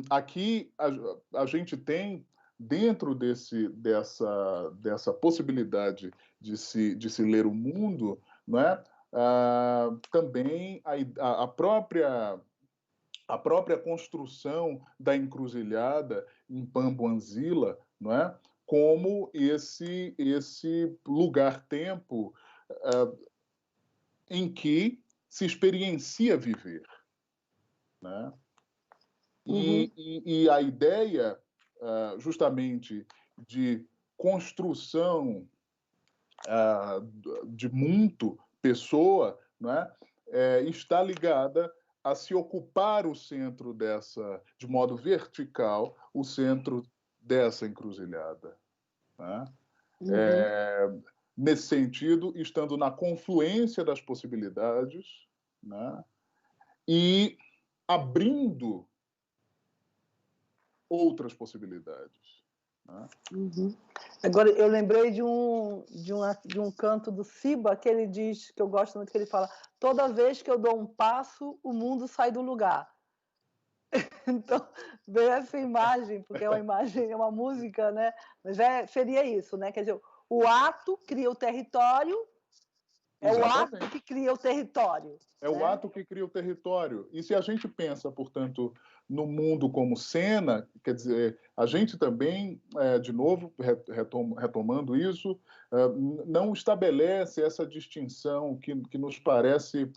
aqui a gente tem, dentro dessa possibilidade de se ler o mundo, não é? Também a própria construção da encruzilhada em Pambuanzila, não é? Como esse lugar-tempo em que se experiencia viver, né? E a ideia, justamente, de construção de muito pessoa, não é? Está ligada a se ocupar o centro de modo vertical, o centro dessa encruzilhada, né? Nesse sentido, estando na confluência das possibilidades, né? E abrindo outras possibilidades, né? Agora, eu lembrei de um canto do Siba, que ele diz, que eu gosto muito, que ele fala: toda vez que eu dou um passo, o mundo sai do lugar. Então, veio essa imagem, porque é uma imagem, é uma música, né? Mas seria isso, né? Quer dizer, o ato cria o território, É o Exatamente. ato que cria o território. É o ato que cria o território. E se a gente pensa, portanto, no mundo como cena, quer dizer, a gente também, de novo, retomando isso, não estabelece essa distinção que nos parece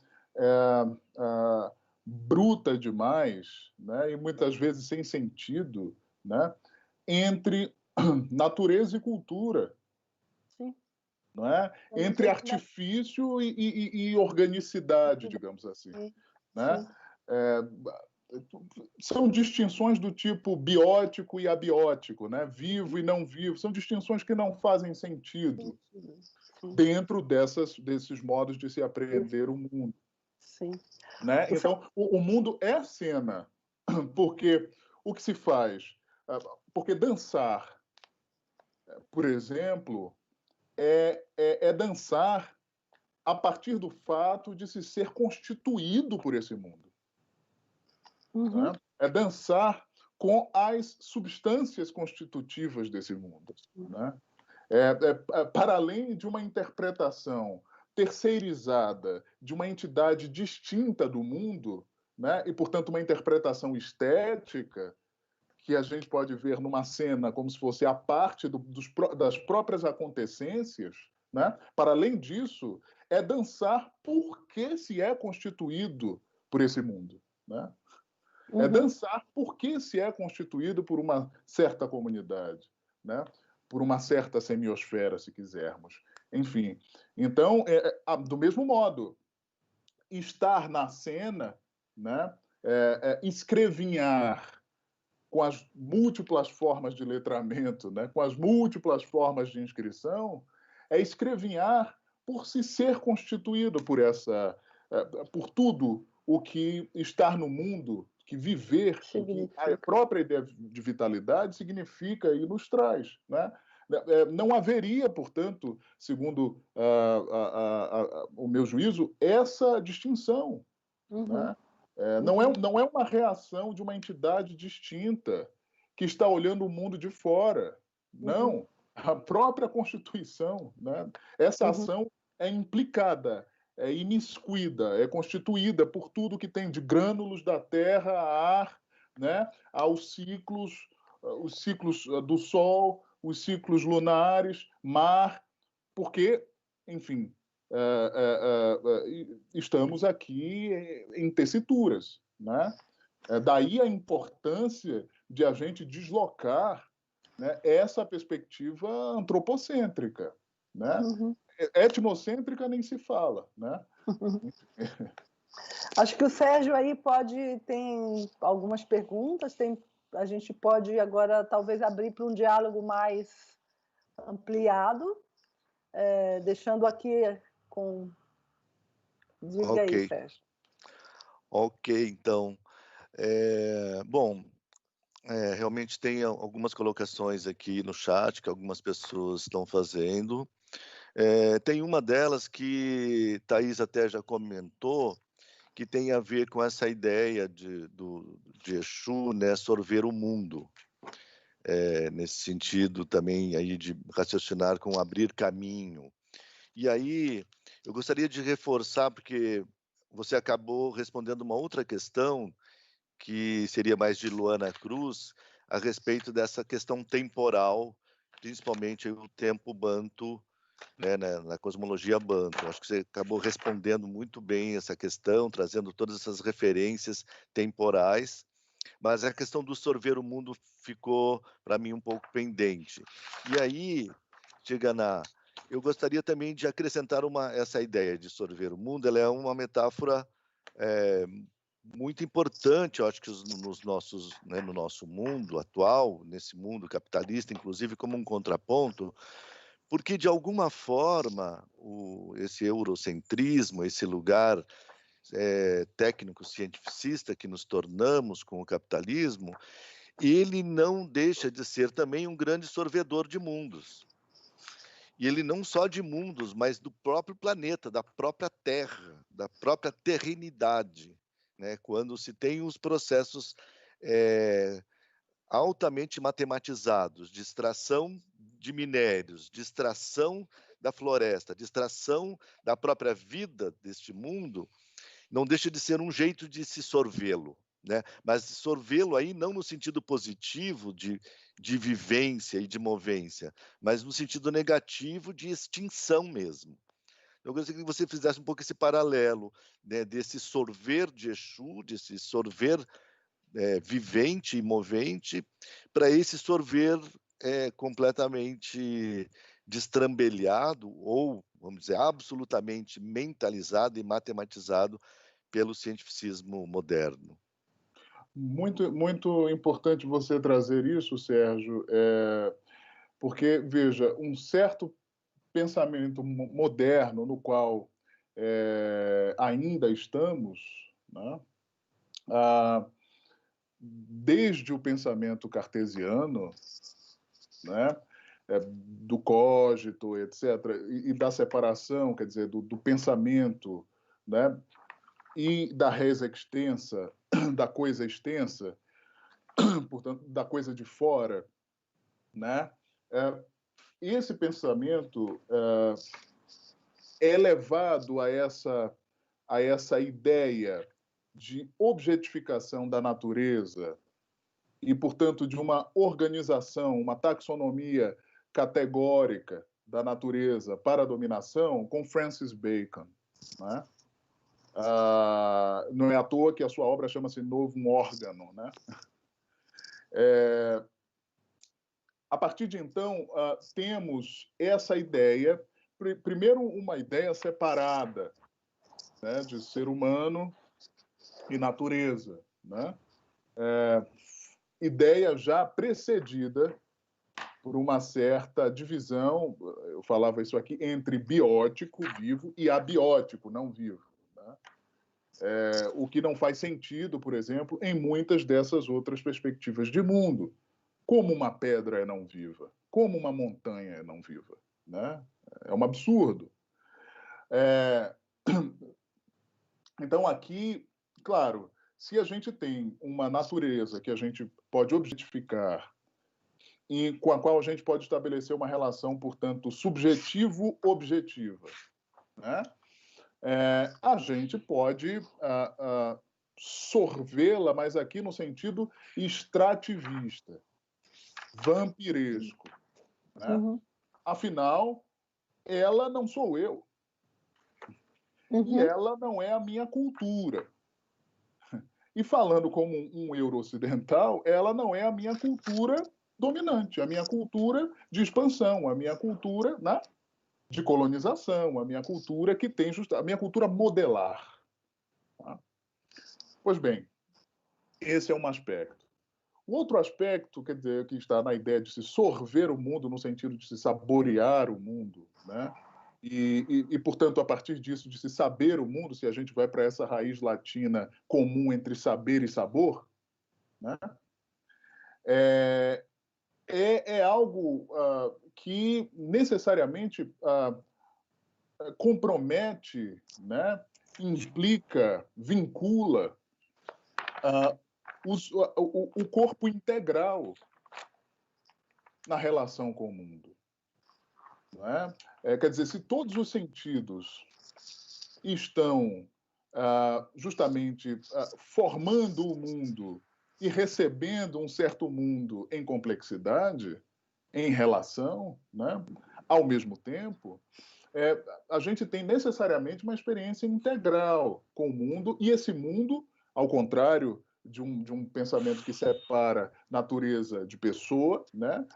bruta demais, né, e muitas vezes sem sentido, né, entre natureza e cultura. Sim. Não é? Entre artifício e organicidade, digamos assim. Sim. Né? São distinções do tipo biótico e abiótico, né? Vivo e não vivo. São distinções que não fazem sentido dentro desses modos de se apreender o mundo. Sim. Né? Então, o mundo é cena, porque o que se faz? Porque dançar, por exemplo, é dançar a partir do fato de se ser constituído por esse mundo. Né? É dançar com as substâncias constitutivas desse mundo. Né? Para além de uma interpretação terceirizada de uma entidade distinta do mundo, né? E, portanto, uma interpretação estética que a gente pode ver numa cena como se fosse a parte das próprias acontecências, né? Para além disso, é dançar porque se é constituído por esse mundo. Né? É dançar porque se é constituído por uma certa comunidade, né? Por uma certa semiosfera, se quisermos. Enfim, então, do mesmo modo, estar na cena, né? Escrevinhar com as múltiplas formas de letramento, né? Com as múltiplas formas de inscrição, é escrevinhar por se ser constituído por tudo o que estar no mundo, que viver, o que a própria ideia de vitalidade significa e nos traz, né? Não haveria, portanto, segundo o meu juízo, essa distinção, né? Não é uma reação de uma entidade distinta que está olhando o mundo de fora. Não. A própria Constituição. Né? Essa ação é implicada, é imiscuída, é constituída por tudo que tem de grânulos da terra, ar, né? Os ciclos do Sol, os ciclos lunares, mar, porque, enfim, estamos aqui em tessituras, né? Daí a importância de a gente deslocar, né, essa perspectiva antropocêntrica, né? Etnocêntrica nem se fala, né? Acho que o Sérgio aí tem algumas perguntas, a gente pode agora talvez abrir para um diálogo mais ampliado, deixando aqui com... Diga aí, Sérgio. Ok, então. Bom, realmente tem algumas colocações aqui no chat que algumas pessoas estão fazendo. Tem uma delas que Thaís até já comentou, que tem a ver com essa ideia de Exu, né, sorver o mundo. Nesse sentido também aí de raciocinar com abrir caminho. E aí eu gostaria de reforçar, porque você acabou respondendo uma outra questão, que seria mais de Luana Cruz, a respeito dessa questão temporal, principalmente o tempo banto, né, na cosmologia banto. Acho que você acabou respondendo muito bem essa questão, trazendo todas essas referências temporais, mas a questão do sorver o mundo ficou, para mim, um pouco pendente. E aí, Tigana, eu gostaria também de acrescentar essa ideia de sorver o mundo. Ela é uma metáfora muito importante, eu acho que no nosso mundo atual, nesse mundo capitalista, inclusive como um contraponto, porque de alguma forma esse eurocentrismo, esse lugar técnico-cientificista que nos tornamos com o capitalismo, ele não deixa de ser também um grande sorvedor de mundos. E ele não só de mundos, mas do próprio planeta, da própria Terra, da própria terrenidade. Né? Quando se tem os processos altamente matematizados de extração de minérios, de extração da floresta, de extração da própria vida deste mundo, não deixa de ser um jeito de se sorvê-lo, né? Mas sorvê-lo aí não no sentido positivo de vivência e de movência, mas no sentido negativo de extinção mesmo. Eu gostaria que você fizesse um pouco esse paralelo, né, desse sorver de Exu, desse sorver vivente e movente, para esse sorver completamente destrambelhado ou, vamos dizer, absolutamente mentalizado e matematizado pelo cientificismo moderno. Muito, muito importante você trazer isso, Sérgio, porque, veja, um certo pensamento moderno no qual ainda estamos, né? Desde o pensamento cartesiano, né? Do cogito, etc., e da separação, quer dizer, do pensamento, né? E da res extensa, da coisa extensa, portanto, da coisa de fora, né? Esse pensamento é levado a essa ideia de objetificação da natureza e, portanto, de uma organização, uma taxonomia categórica da natureza para a dominação com Francis Bacon, né? Não é à toa que a sua obra chama-se Novum Organum, né? A partir de então, temos essa ideia, primeiro uma ideia separada, né, de ser humano e natureza, né? Ideia já precedida por uma certa divisão, eu falava isso aqui, entre biótico, vivo, e abiótico, não vivo, né? O que não faz sentido, por exemplo, em muitas dessas outras perspectivas de mundo. Como uma pedra é não viva? Como uma montanha é não viva? Né? É um absurdo. Então, aqui, claro, se a gente tem uma natureza que a gente pode objetificar e com a qual a gente pode estabelecer uma relação, portanto, subjetivo-objetiva, né? A gente pode sorvê-la, mas aqui no sentido extrativista, vampiresco, né? Uhum. Afinal, ela não sou eu. E ela não é a minha cultura. E falando como um euro-ocidental, ela não é a minha cultura dominante, a minha cultura de expansão, a minha cultura, né, de colonização, a minha cultura que tem a minha cultura modelar. Tá? Pois bem, esse é um aspecto. O outro aspecto, quer dizer, que está na ideia de se sorver o mundo, no sentido de se saborear o mundo, né? Portanto, a partir disso, de se saber o mundo, se a gente vai para essa raiz latina comum entre saber e sabor, né? É algo que necessariamente compromete, né? Implica, vincula o corpo integral na relação com o mundo. Não é? Quer dizer, se todos os sentidos estão justamente formando o mundo e recebendo um certo mundo em complexidade, em relação, né? Ao mesmo tempo, a gente tem necessariamente uma experiência integral com o mundo, e esse mundo, ao contrário de um pensamento que separa natureza de pessoa, né?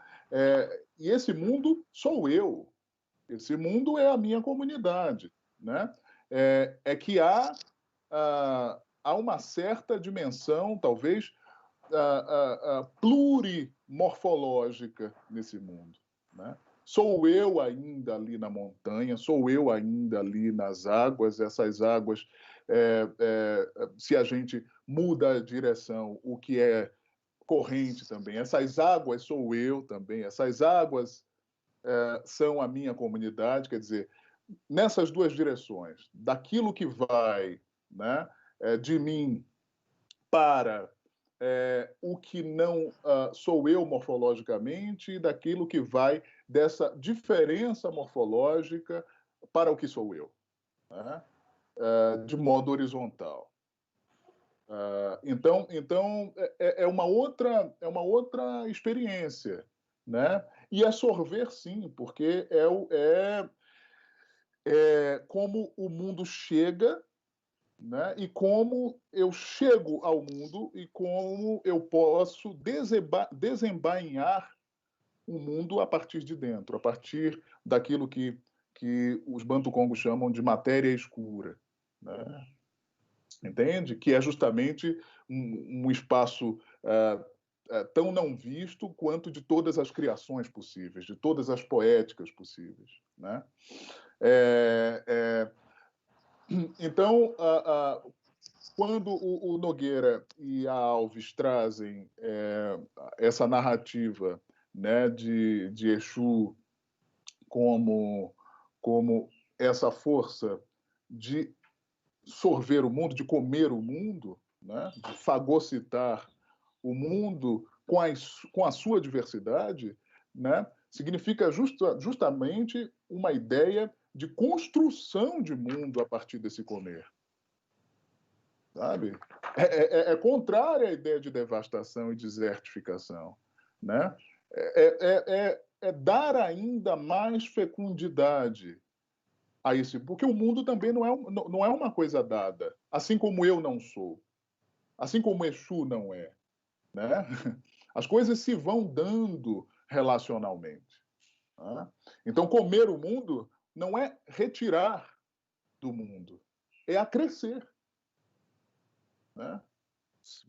E esse mundo sou eu. Esse mundo é a minha comunidade, né? Que há uma certa dimensão, talvez, plurimorfológica nesse mundo, né? Sou eu ainda ali na montanha, sou eu ainda ali nas águas, essas águas, se a gente muda a direção, o que é corrente também, essas águas sou eu também, essas águas são a minha comunidade, quer dizer, nessas duas direções, daquilo que vai, né, de mim para o que não sou eu morfologicamente e daquilo que vai dessa diferença morfológica para o que sou eu, né? De modo horizontal. Então é uma outra experiência, né? E é sorver, sim, porque é como o mundo chega, né? E como eu chego ao mundo e como eu posso desembainhar o mundo a partir de dentro, a partir daquilo que os Bantu-Congos chamam de matéria escura, né? Entende? Que é justamente um espaço tão não visto quanto de todas as criações possíveis, de todas as poéticas possíveis, né? Então, quando o Nogueira e a Alves trazem essa narrativa, né, de Exu como essa força de sorver o mundo, de comer o mundo, né, de fagocitar o mundo com a sua diversidade, né, significa justamente uma ideia de construção de mundo a partir desse comer. Sabe? É contrária à ideia de devastação e desertificação, né? É dar ainda mais fecundidade a esse, porque o mundo também não é uma coisa dada, assim como eu não sou, assim como Exu não é, né? As coisas se vão dando relacionalmente, né? Então, comer o mundo não é retirar do mundo, é acrescer, né?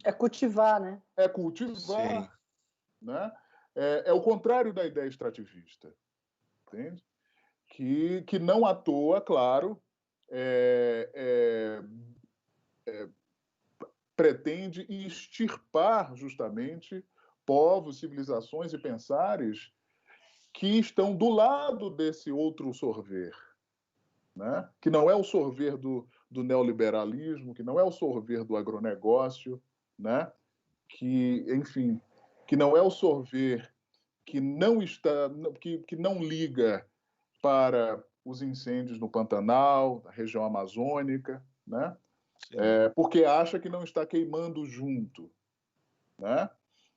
É cultivar, né? É cultivar, sim, né? É o contrário da ideia extrativista, entende? Que não à toa, claro, pretende extirpar justamente povos, civilizações e pensares que estão do lado desse outro sorver, né? Que não é o sorver do neoliberalismo, que não é o sorver do agronegócio, né? Que, enfim, que não é o sorver que não está, que não liga para os incêndios no Pantanal, na região amazônica, né? Porque acha que não está queimando junto, né?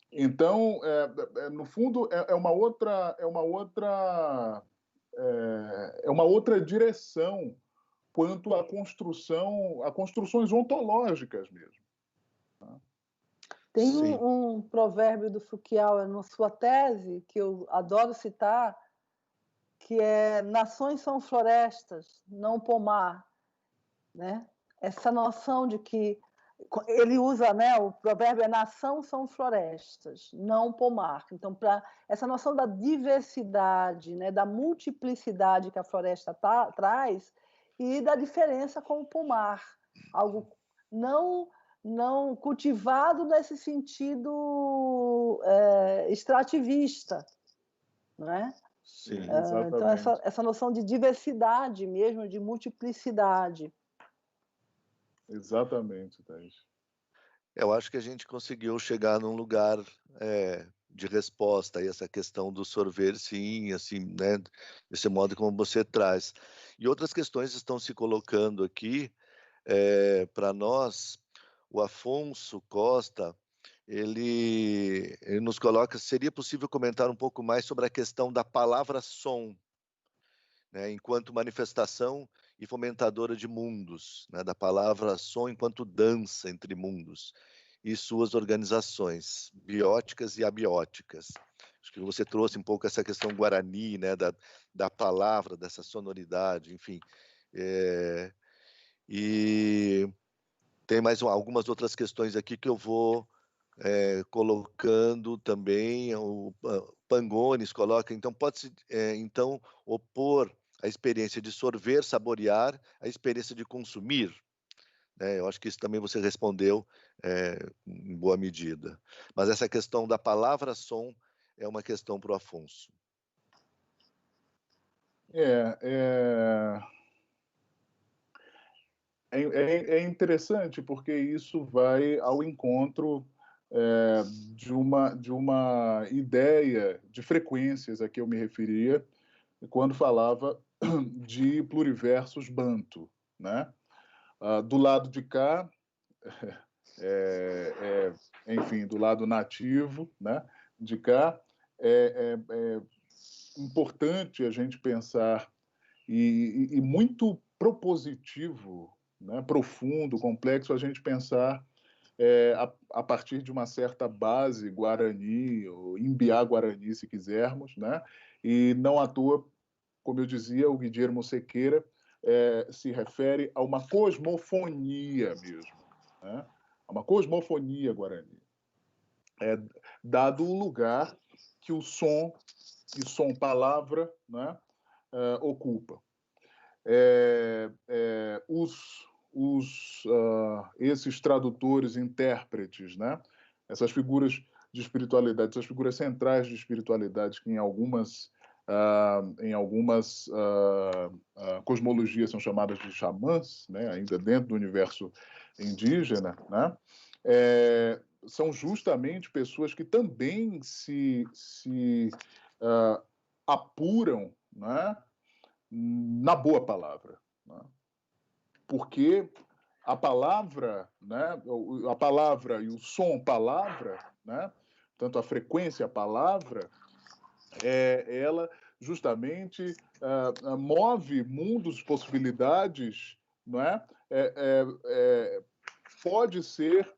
Então, no fundo, é uma outra direção quanto a construções ontológicas mesmo. Né? Tem um provérbio do Fukuyama na sua tese, que eu adoro citar, que é: nações são florestas, não pomar, né? Essa noção de que ele usa, né, o provérbio é: nação são florestas, não pomar. Então, para essa noção da diversidade, né, da multiplicidade que a floresta traz, e da diferença com o pomar, algo não cultivado nesse sentido extrativista, não é? Sim, então essa noção de diversidade mesmo, de multiplicidade. Exatamente, Thais. Eu acho que a gente conseguiu chegar num lugar de resposta a essa questão do sorver, sim, assim, né, desse modo como você traz. E outras questões estão se colocando aqui para nós. O Afonso Costa, ele nos coloca: seria possível comentar um pouco mais sobre a questão da palavra som, né, enquanto manifestação e fomentadora de mundos, né, da palavra som enquanto dança entre mundos e suas organizações bióticas e abióticas. Acho que você trouxe um pouco essa questão guarani, né, da palavra, dessa sonoridade, enfim. E tem mais algumas outras questões aqui que eu vou colocando também. O Pangones coloca: então pode-se então opor a experiência de sorver, saborear, a experiência de consumir, né? Eu acho que isso também você respondeu em boa medida. Mas essa questão da palavra som é uma questão para o Afonso. É interessante porque isso vai ao encontro de uma ideia de frequências a que eu me referia quando falava de pluriversos banto, né? Do lado de cá, enfim, do lado nativo, né? De cá, é importante a gente pensar e muito propositivo, né? Profundo, complexo, a gente pensar a partir de uma certa base guarani, ou imbiá-guarani, se quisermos, né? E não à toa, como eu dizia, o Guilherme Sequeira se refere a uma cosmofonia mesmo, né? A uma cosmofonia guarani. Dado o lugar que o som e som-palavra, né, ocupa. Esses tradutores, intérpretes, né? Essas figuras de espiritualidade, essas figuras centrais de espiritualidade que em algumas cosmologias são chamadas de xamãs, né? Ainda dentro do universo indígena, né? São justamente pessoas que também se apuram, né? Na boa palavra, né? Porque a palavra, né, a palavra e o som palavra, né, tanto a frequência a palavra, ela justamente move mundos, possibilidades, não é? Pode ser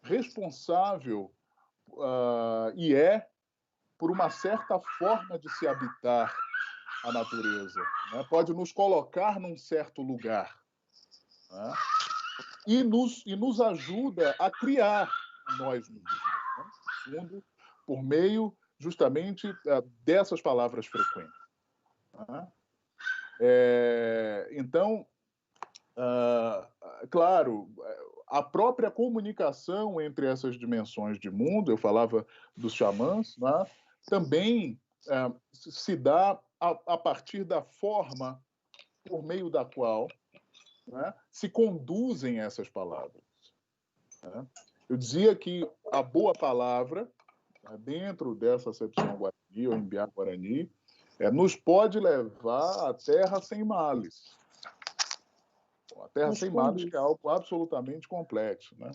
responsável e por uma certa forma de se habitar a natureza, né? Pode nos colocar num certo lugar, né? E nos ajuda a criar nós mesmos, né? Fundo, por meio justamente dessas palavras frequentes, né? Então, claro, a própria comunicação entre essas dimensões de mundo, eu falava dos xamãs, né? Também se dá a partir da forma por meio da qual, né, se conduzem essas palavras, né? Eu dizia que a boa palavra, né, dentro dessa acepção guarani ou imbiá-guarani, nos pode levar à terra sem males. A terra sem males, que é algo absolutamente complexo, né?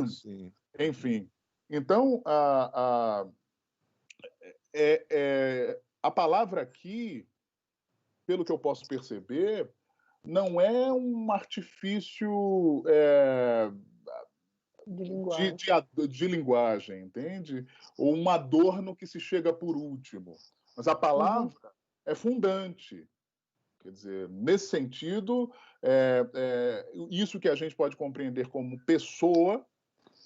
Sim. Enfim, então a palavra aqui, pelo que eu posso perceber, não é um artifício de linguagem, entende? Ou um adorno que se chega por último. Mas a palavra é fundante. Quer dizer, nesse sentido, isso que a gente pode compreender como pessoa,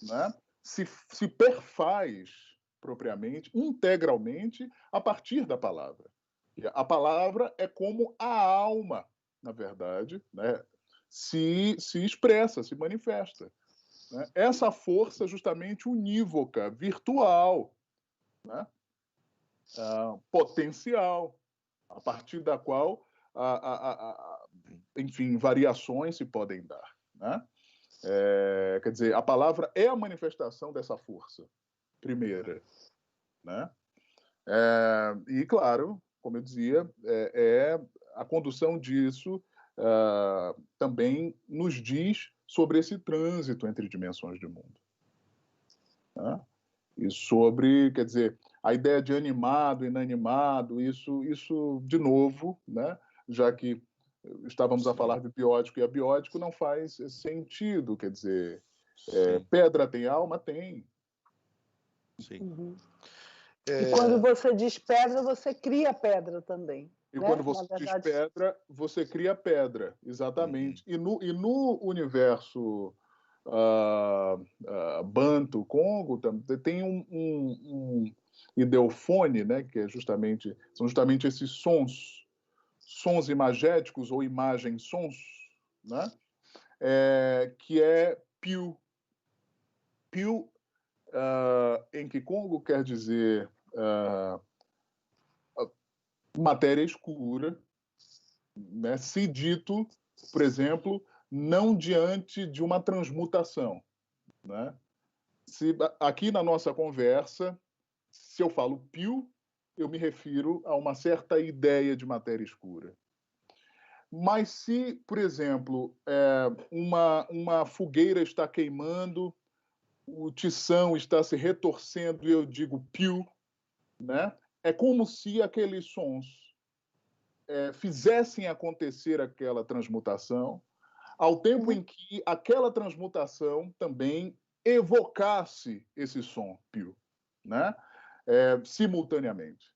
né, se perfaz propriamente, integralmente, a partir da palavra. A palavra é como a alma, na verdade, né, se expressa, se manifesta, né? Essa força justamente unívoca, virtual, né, potencial, a partir da qual, enfim, variações se podem dar, né? Quer dizer, a palavra é a manifestação dessa força primeira, né? E, claro, como eu dizia, a condução disso também nos diz sobre esse trânsito entre dimensões do mundo, né? E sobre, quer dizer, a ideia de animado, inanimado, isso de novo, né? Já que estávamos a falar de biótico e abiótico, não faz sentido, quer dizer, pedra tem alma? Tem. Sim. E quando você diz pedra, você cria pedra também. E né? quando você diz pedra, você cria pedra, exatamente. E no universo Banto, Congo, tem um ideofone, né, que são justamente esses sons imagéticos ou imagens-sons, né, que é piu. Piu, em Kikongo, quer dizer matéria escura, né, se dito, por exemplo, não diante de uma transmutação, né? aqui na nossa conversa, se eu falo pio, eu me refiro a uma certa ideia de matéria escura. Mas se, por exemplo, uma fogueira está queimando, o tição está se retorcendo e eu digo pio, né? É como se aqueles sons fizessem acontecer aquela transmutação, ao tempo em que aquela transmutação também evocasse esse som pio, né? Simultaneamente.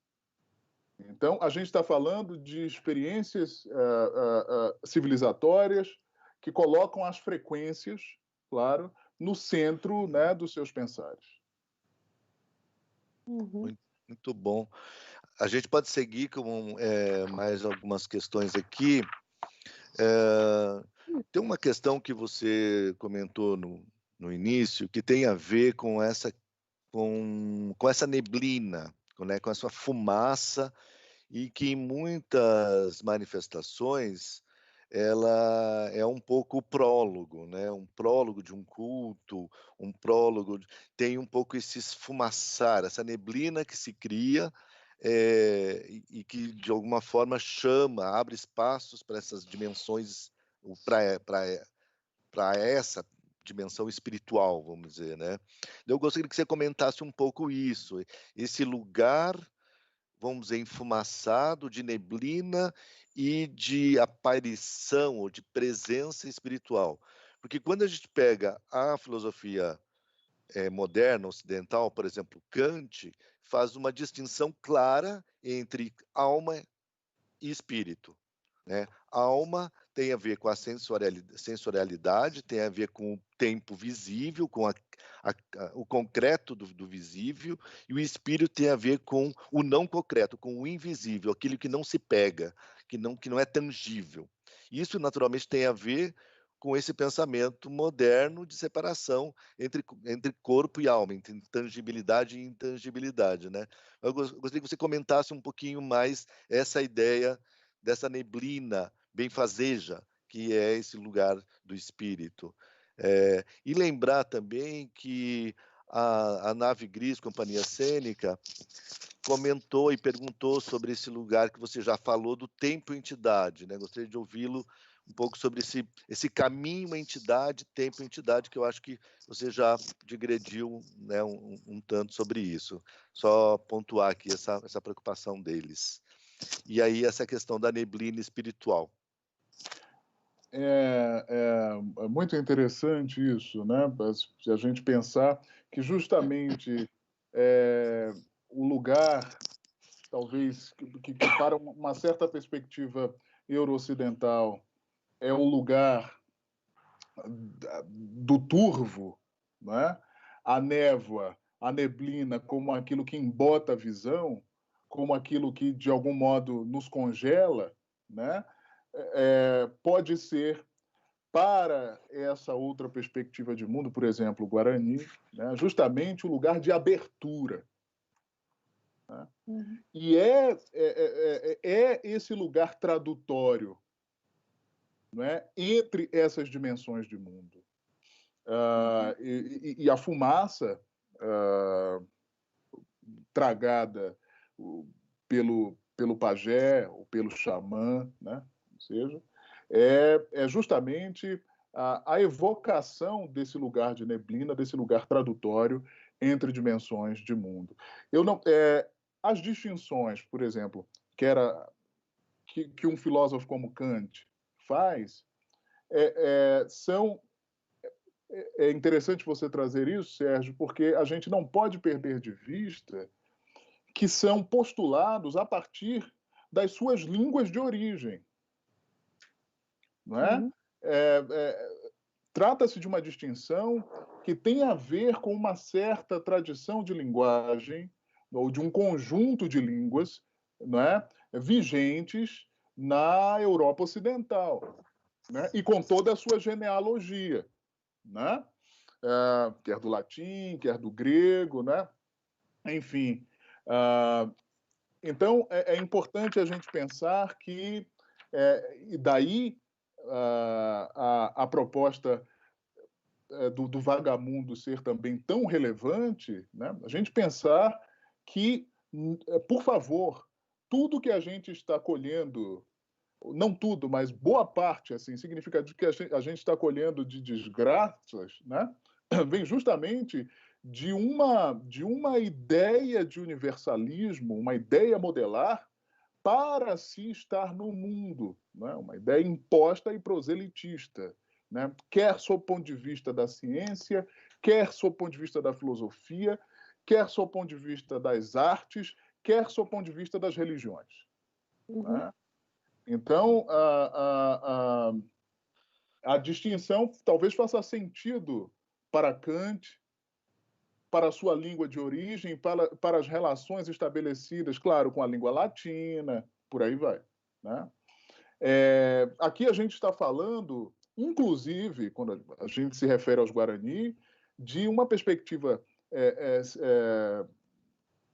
Então, a gente está falando de experiências civilizatórias que colocam as frequências, claro, no centro, né, dos seus pensares. Uhum. Muito bom. A gente pode seguir com mais algumas questões aqui. Tem uma questão que você comentou no início que tem a ver com essa neblina, né, com essa fumaça, e que em muitas manifestações ela é um pouco o prólogo, né? Um prólogo de um culto, um prólogo, tem um pouco esse esfumaçar, essa neblina que se cria e que de alguma forma chama, abre espaços para essas dimensões, para essa dimensão espiritual, vamos dizer, né? Eu gostaria que você comentasse um pouco isso, esse lugar, vamos dizer, enfumaçado, de neblina e de aparição ou de presença espiritual. Porque quando a gente pega a filosofia moderna, ocidental, por exemplo, Kant faz uma distinção clara entre alma e espírito, né? Alma tem a ver com a sensorialidade, tem a ver com o tempo visível, com o concreto do visível, e o espírito tem a ver com o não concreto, com o invisível, aquilo que não se pega, que não é tangível. Isso, naturalmente, tem a ver com esse pensamento moderno de separação entre corpo e alma, entre tangibilidade e intangibilidade, né? Eu gostaria que você comentasse um pouquinho mais essa ideia dessa neblina benfazeja, que é esse lugar do espírito. E lembrar também que a Nave Gris, Companhia Cênica, comentou e perguntou sobre esse lugar que você já falou do tempo-entidade, né? Gostaria de ouvi-lo um pouco sobre esse caminho entidade, tempo-entidade, que eu acho que você já digrediu, né, um tanto sobre isso. Só pontuar aqui essa preocupação deles. E aí essa questão da neblina espiritual. É muito interessante isso, né? Se a gente pensar que justamente o lugar, talvez, que para uma certa perspectiva euro-ocidental, é o lugar do turvo, né? A névoa, a neblina, como aquilo que embota a visão, como aquilo que, de algum modo, nos congela, né? Pode ser, para essa outra perspectiva de mundo, por exemplo, o Guarani, né? Justamente o lugar de abertura. Né? E esse lugar tradutório, né? Entre essas dimensões de mundo. E a fumaça tragada pelo pajé ou pelo xamã, né? Ou seja, é justamente a evocação desse lugar de neblina, desse lugar tradutório entre dimensões de mundo. As distinções, por exemplo, que um filósofo como Kant faz, são... É interessante você trazer isso, Sérgio, porque a gente não pode perder de vista que são postulados a partir das suas línguas de origem. Não é? Trata-se de uma distinção que tem a ver com uma certa tradição de linguagem, ou de um conjunto de línguas, não é? Vigentes na Europa Ocidental, né? E com toda a sua genealogia, né? Quer do latim, quer do grego, né? Enfim. Então, é importante a gente pensar que, e daí a proposta do vagamundo ser também tão relevante, né? A gente pensar que, por favor, tudo que a gente está colhendo, não tudo, mas boa parte, assim, significativo que a gente está colhendo de desgraças, né? Vem justamente de uma ideia de universalismo, uma ideia modelar para se estar no mundo, né? Uma ideia imposta e proselitista, né? Quer sob o ponto de vista da ciência, quer sob o ponto de vista da filosofia, quer sob o ponto de vista das artes, quer sob o ponto de vista das religiões. Né? Então, a distinção talvez faça sentido para Kant, para a sua língua de origem, para as relações estabelecidas, claro, com a língua latina, por aí vai. Né? Aqui a gente está falando, inclusive, quando a gente se refere aos Guarani, de uma perspectiva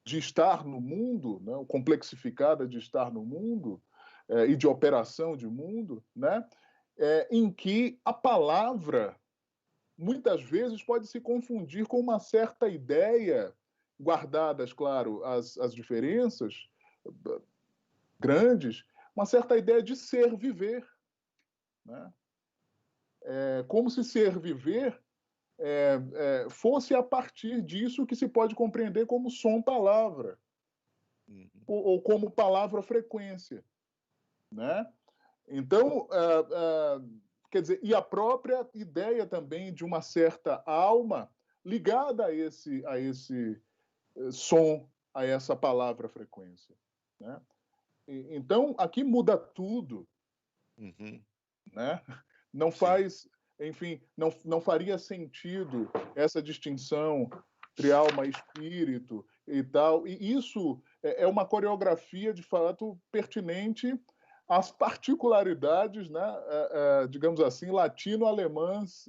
de estar no mundo, né? Complexificada de estar no mundo e de operação de mundo, né? Em que a palavra muitas vezes pode se confundir com uma certa ideia, guardadas, claro, as diferenças grandes, uma certa ideia de ser viver. Né? Como se ser viver fosse a partir disso que se pode compreender como som-palavra, ou como palavra-frequência. Né? Então, quer dizer, e a própria ideia também de uma certa alma ligada a esse som, a essa palavra-frequência. Né? Então, aqui muda tudo. Né? Não faz, enfim, não faria sentido essa distinção entre alma e espírito e tal. E isso é uma coreografia, de fato, pertinente às particularidades, né, digamos assim, latino-alemãs,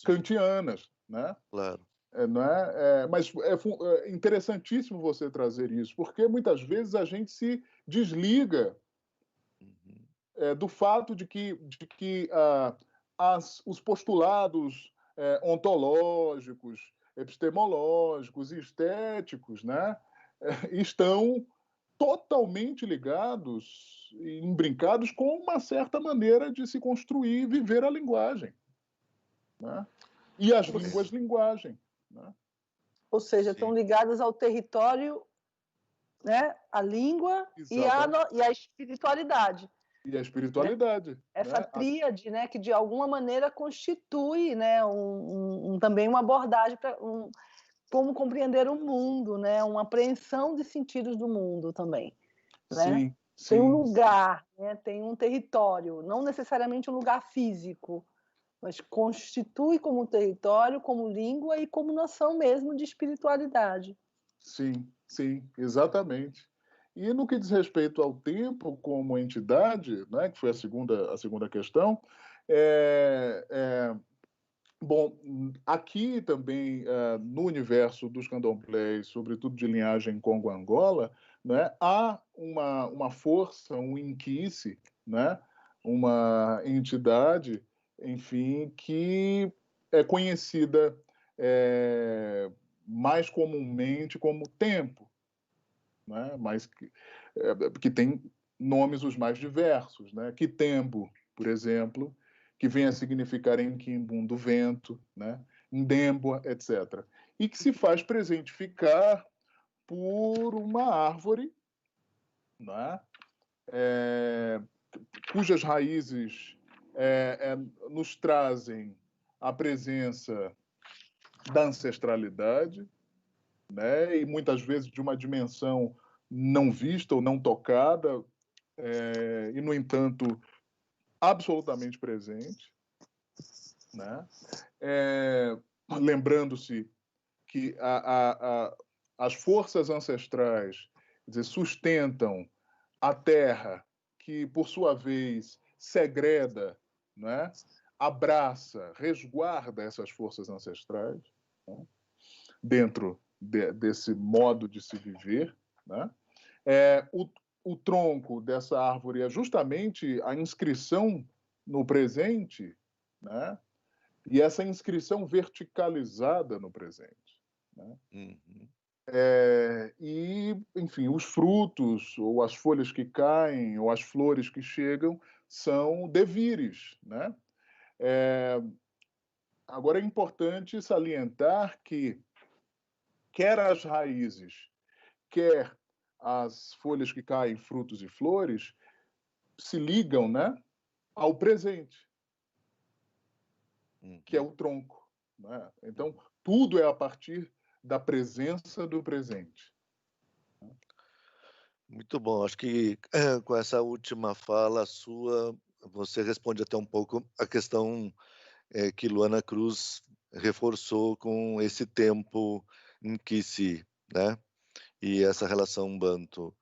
kantianas. Né? Claro. Mas é interessantíssimo você trazer isso, porque muitas vezes a gente se desliga do fato de que os postulados ontológicos, epistemológicos e estéticos, né, estão totalmente ligados e imbrincados com uma certa maneira de se construir e viver a linguagem. Né? E as línguas-linguagem. Né? Ou seja, estão ligadas ao território, né, à língua e à espiritualidade. E a espiritualidade. Né? Essa tríade, né, que de alguma maneira constitui, né, também uma abordagem para como compreender o mundo, né, uma apreensão de sentidos do mundo também. Né? Sim, tem um lugar, né, tem um território, não necessariamente um lugar físico, mas constitui como território, como língua e como noção mesmo de espiritualidade. Sim, exatamente. E no que diz respeito ao tempo como entidade, né, que foi a segunda questão, bom, aqui também, no universo dos candomblés, sobretudo de linhagem Congo-Angola, né, há uma força, um inquice, né, uma entidade, enfim, que é conhecida mais comumente como tempo, né? Mas que tem nomes os mais diversos, né? Quitembo, por exemplo, que vem a significar em Quimbundo vento, né? Ndemboa, etc. E que se faz presentificar por uma árvore, né? Cujas raízes nos trazem a presença da ancestralidade, né? E muitas vezes de uma dimensão não vista ou não tocada, e, no entanto, absolutamente presente. Né? Lembrando-se que as forças ancestrais, quer dizer, sustentam a terra, que, por sua vez, segreda, né? Abraça, resguarda essas forças ancestrais, né? Dentro desse modo de se viver. Né? O tronco dessa árvore é justamente a inscrição no presente, né? E essa inscrição verticalizada no presente, né? Uhum. E, enfim, os frutos, ou as folhas que caem, ou as flores que chegam, são devires, né? Agora, é importante salientar que quer as raízes, quer as folhas que caem, frutos e flores, se ligam, né, ao presente, que é o tronco, né? Então, tudo é a partir da presença do presente. Muito bom. Acho que com essa última fala sua, você responde até um pouco a questão que Luana Cruz reforçou com esse tempo em que se, né? E essa relação Banto.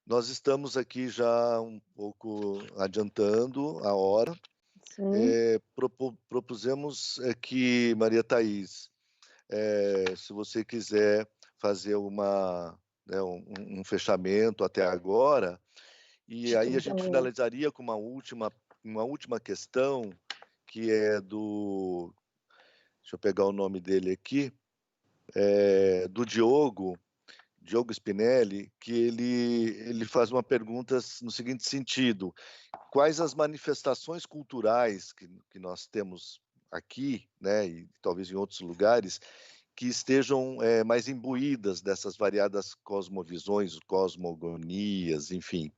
Nós estamos aqui já um pouco adiantando a hora. Propusemos que, Maria Thaís, se você quiser fazer né, um fechamento até agora, e aí a gente finalizaria com uma última questão, que é do... Deixa eu pegar o nome dele aqui, do Diogo Spinelli, que ele faz uma pergunta no seguinte sentido: quais as manifestações culturais que nós temos aqui, né, e talvez em outros lugares, que estejam mais imbuídas dessas variadas cosmovisões, cosmogonias, enfim.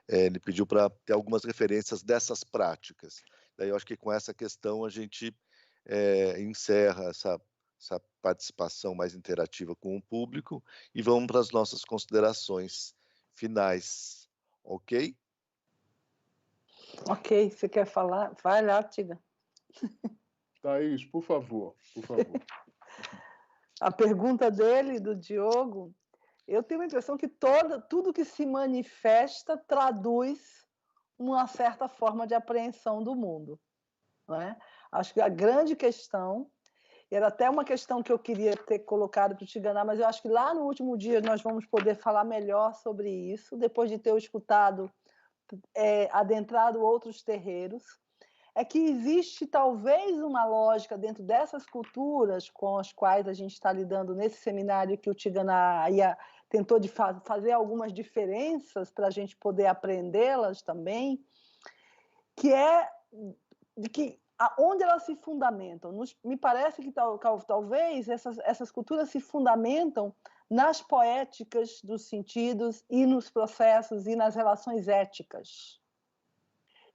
Ele pediu para ter algumas referências dessas práticas. Daí eu acho que com essa questão a gente encerra essa participação mais interativa com o público e vamos para as nossas considerações finais, ok? Ok, você quer falar? Vai lá, Tiga. Thaís, por favor, por favor. A pergunta dele, do Diogo, eu tenho a impressão que tudo que se manifesta traduz uma certa forma de apreensão do mundo, não é? Acho que a grande questão, era até uma questão que eu queria ter colocado para o Tiganá, mas eu acho que lá no último dia nós vamos poder falar melhor sobre isso, depois de ter o escutado, adentrado outros terreiros, é que existe talvez uma lógica dentro dessas culturas com as quais a gente está lidando nesse seminário, que o Tiganá tentou de fazer algumas diferenças para a gente poder aprendê-las também, que é de que onde elas se fundamentam. Me parece que talvez essas culturas se fundamentam nas poéticas dos sentidos e nos processos e nas relações éticas.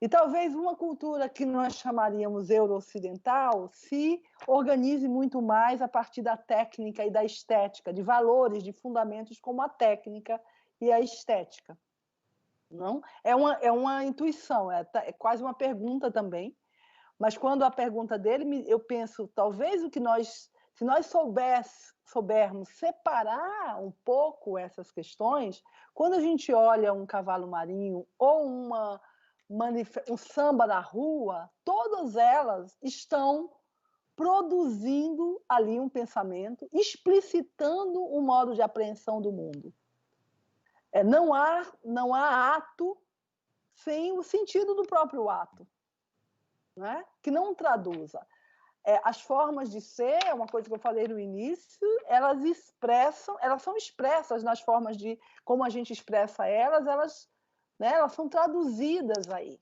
E talvez uma cultura que nós chamaríamos euro-ocidental se organize muito mais a partir da técnica e da estética, de valores, de fundamentos como a técnica e a estética. Não? É uma intuição, é quase uma pergunta também, mas quando a pergunta dele, eu penso, talvez se nós soubermos separar um pouco essas questões, quando a gente olha um cavalo marinho ou um samba na rua, todas elas estão produzindo ali um pensamento, explicitando um modo de apreensão do mundo. Não há ato sem o sentido do próprio ato, né? Que não traduza. As formas de ser, é uma coisa que eu falei no início, elas são expressas nas formas de como a gente expressa elas, né, elas são traduzidas aí.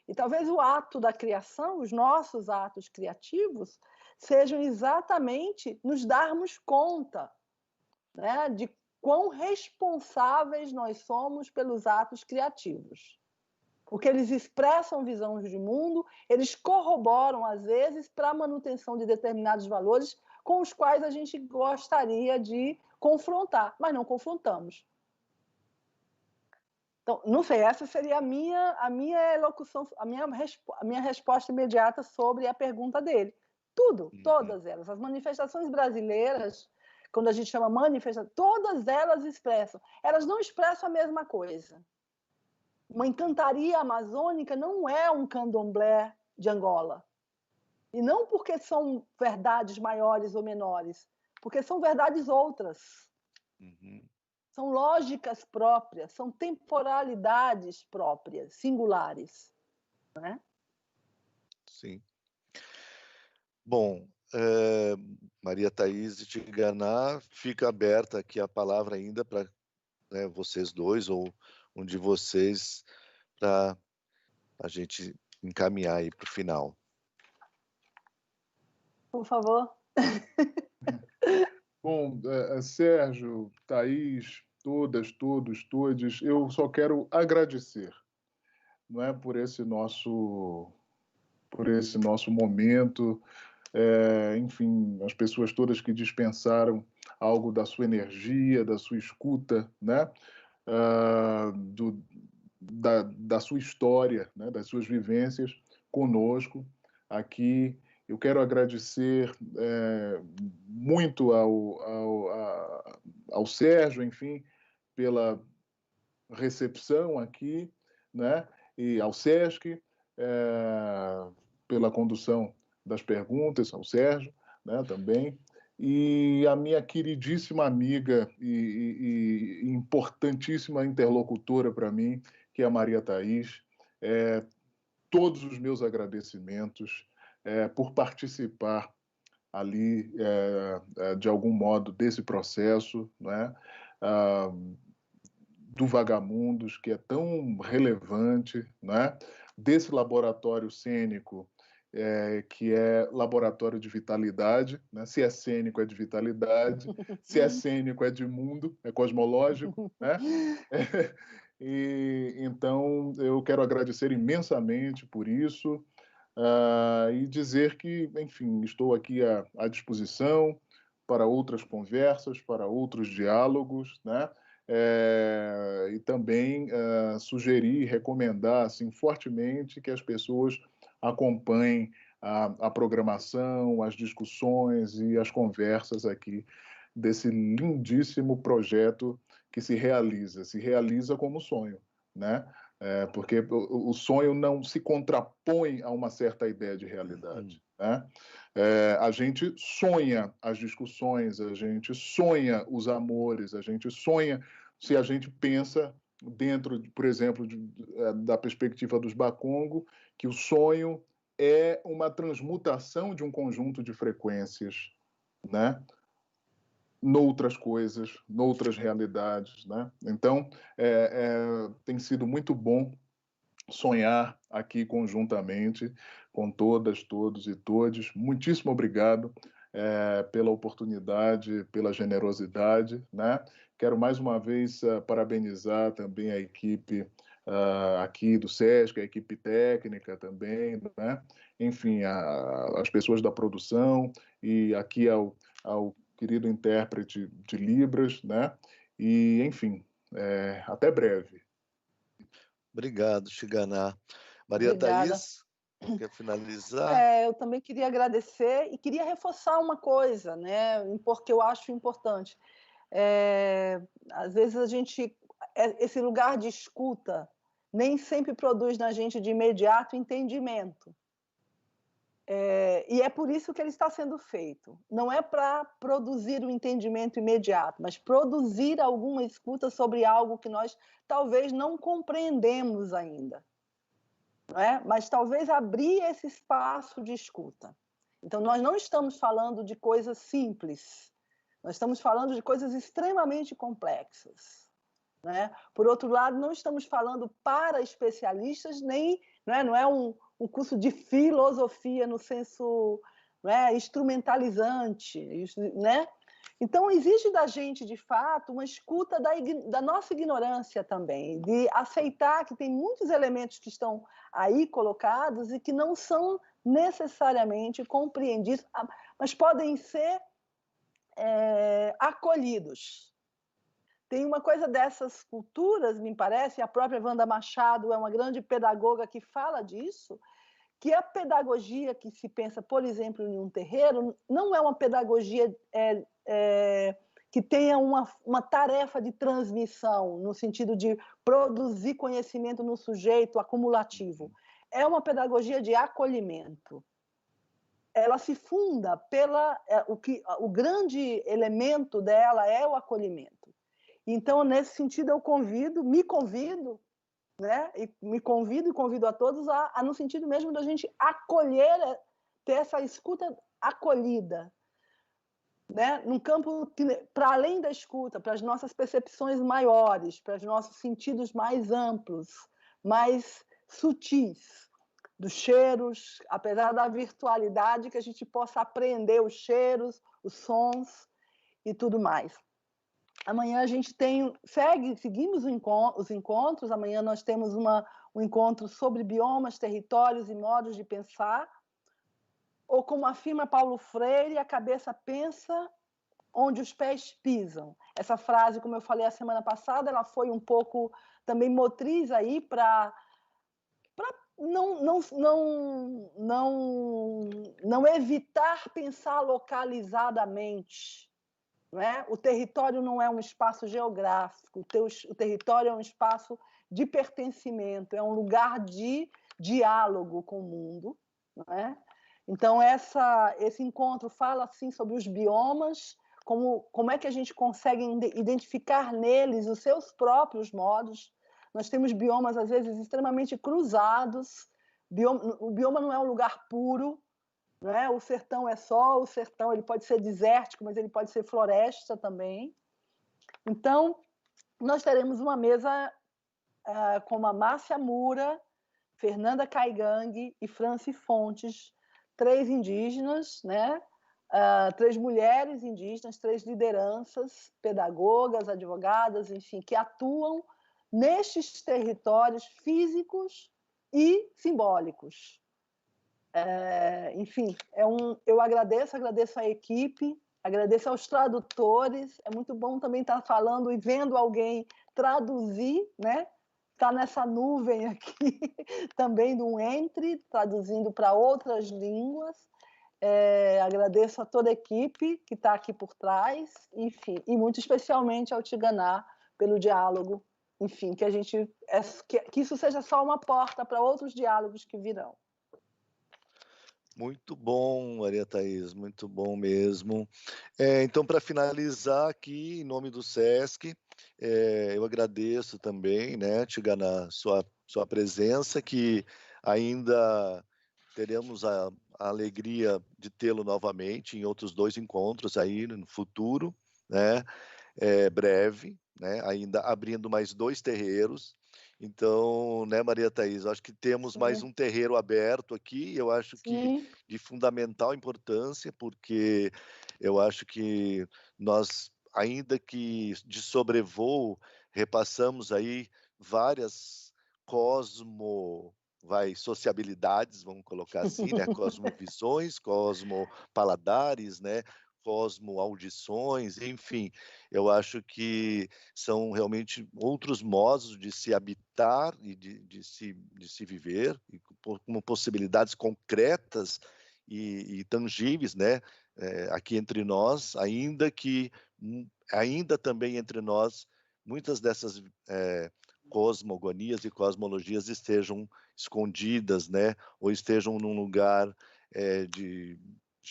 E talvez o ato da criação, os nossos atos criativos, sejam exatamente nos darmos conta, né, de quão responsáveis nós somos pelos atos criativos. Porque eles expressam visões de mundo, eles corroboram, às vezes, para a manutenção de determinados valores com os quais a gente gostaria de confrontar, mas não confrontamos. Então, não sei, essa seria a minha elocução, a minha resposta imediata sobre a pergunta dele. Todas elas. As manifestações brasileiras, quando a gente chama manifestação, todas elas expressam. Elas não expressam a mesma coisa. Uma encantaria amazônica não é um candomblé de Angola. E não porque são verdades maiores ou menores, porque são verdades outras. São lógicas próprias, são temporalidades próprias, singulares. Né? sim. Bom, Maria Thaís e Tigana, fica aberta aqui a palavra ainda para vocês dois, ou um de vocês, para a gente encaminhar aí para o final. Por favor. Bom, Sérgio, Thaís, todas, todos, todes, eu só quero agradecer, não é, por esse nosso momento, enfim, as pessoas todas que dispensaram algo da sua energia, da sua escuta, né? Da sua história, né? Das suas vivências conosco aqui. Eu quero agradecer muito ao Sérgio, enfim, pela recepção aqui, né? E ao Sesc, pela condução das perguntas, ao Sérgio, né? Também. E a minha queridíssima amiga e importantíssima interlocutora para mim, que é a Maria Thaís. Todos os meus agradecimentos por participar ali, de algum modo, desse processo, né? Do Vagamundos, que é tão relevante, né? Desse laboratório cênico, que é laboratório de vitalidade, né? Se é cênico é de vitalidade, se é cênico é de mundo, é cosmológico, né? E então eu quero agradecer imensamente por isso, e dizer que, enfim, estou aqui à disposição para outras conversas, para outros diálogos, né? E também sugerir, recomendar assim, fortemente que as pessoas acompanhem a programação, as discussões e as conversas aqui desse lindíssimo projeto que se realiza como sonho, né? Porque o sonho não se contrapõe a uma certa ideia de realidade, né? A gente sonha as discussões, a gente sonha os amores, a gente sonha se a gente pensa dentro, por exemplo, da perspectiva dos Bakongo, que o sonho é uma transmutação de um conjunto de frequências, né? Noutras coisas, noutras realidades, né? Então, tem sido muito bom sonhar aqui conjuntamente com todas, todos e todes. Muitíssimo obrigado pela oportunidade, pela generosidade, né? Quero mais uma vez parabenizar também a equipe aqui do Sesc, a equipe técnica também, né? Enfim, as pessoas da produção e aqui ao querido intérprete de Libras, né? E, enfim, até breve. Obrigado, Tigana. Maria Obrigada. Thaís, quer finalizar? Eu também queria agradecer e queria reforçar uma coisa, né? Porque eu acho importante. Às vezes esse lugar de escuta nem sempre produz na gente de imediato entendimento. E é por isso que ele está sendo feito. Não é para produzir um entendimento imediato, mas produzir alguma escuta sobre algo que nós talvez não compreendemos ainda. Não é? Mas talvez abrir esse espaço de escuta. Então, nós não estamos falando de coisas simples, nós estamos falando de coisas extremamente complexas. Né? Por outro lado, não estamos falando para especialistas, nem não é um curso de filosofia no senso instrumentalizante. Né? Então, exige da gente, de fato, uma escuta da nossa ignorância também, de aceitar que tem muitos elementos que estão aí colocados e que não são necessariamente compreendidos, mas podem ser acolhidos. Tem uma coisa dessas culturas, me parece, a própria Wanda Machado é uma grande pedagoga que fala disso, que a pedagogia que se pensa, por exemplo, em um terreiro, não é uma pedagogia que tenha uma tarefa de transmissão, no sentido de produzir conhecimento no sujeito acumulativo. É uma pedagogia de acolhimento. Ela se funda o grande elemento dela é o acolhimento. Então, nesse sentido, me convido, né? E me convido e convido a todos a no sentido mesmo da gente acolher, ter essa escuta acolhida, né? Num campo para além da escuta, para as nossas percepções maiores, para os nossos sentidos mais amplos, mais sutis, dos cheiros, apesar da virtualidade, que a gente possa aprender os cheiros, os sons e tudo mais. Amanhã a gente seguimos os encontros. Amanhã nós temos um encontro sobre biomas, territórios e modos de pensar. Ou como afirma Paulo Freire, a cabeça pensa onde os pés pisam. Essa frase, como eu falei a semana passada, ela foi um pouco também motriz aí para não evitar pensar localizadamente. Não é? O território não é um espaço geográfico, o território é um espaço de pertencimento, é um lugar de diálogo com o mundo. Não é? Então, esse encontro fala assim, sobre os biomas, como é que a gente consegue identificar neles os seus próprios modos. Nós temos biomas, às vezes, extremamente cruzados. O bioma não é um lugar puro, não é? O sertão é só o sertão, ele pode ser desértico, mas ele pode ser floresta também. Então, nós teremos uma mesa com a Márcia Mura, Fernanda Caigang e Franci Fontes, 3 indígenas, né? 3 mulheres indígenas, 3 lideranças, pedagogas, advogadas, enfim, que atuam nestes territórios físicos e simbólicos. Enfim, eu agradeço a equipe, agradeço aos tradutores. É muito bom também estar falando e vendo alguém traduzir, né? Está nessa nuvem aqui também do traduzindo para outras línguas. Agradeço a toda a equipe que está aqui por trás, enfim, e muito especialmente ao Tiganá pelo diálogo, enfim, que isso seja só uma porta para outros diálogos que virão. Muito bom, Maria Thaís, muito bom mesmo. Então, para finalizar aqui, em nome do SESC, eu agradeço também, né, Tiganá, sua presença, que ainda teremos a alegria de tê-lo novamente em outros 2 encontros aí no futuro, né, breve, né, ainda abrindo mais 2 terreiros. Então, né, Maria Thaís, acho que temos mais um terreiro aberto aqui, eu acho que de fundamental importância, porque eu acho que nós, ainda que de sobrevoo, repassamos aí várias sociabilidades, vamos colocar assim, né, cosmovisões, cosmopaladares, né, cosmoaudições, enfim, eu acho que são realmente outros modos de se habitar e de se viver, e como possibilidades concretas e tangíveis, né, aqui entre nós, ainda também entre nós, muitas dessas cosmogonias e cosmologias estejam escondidas, né, ou estejam num lugar de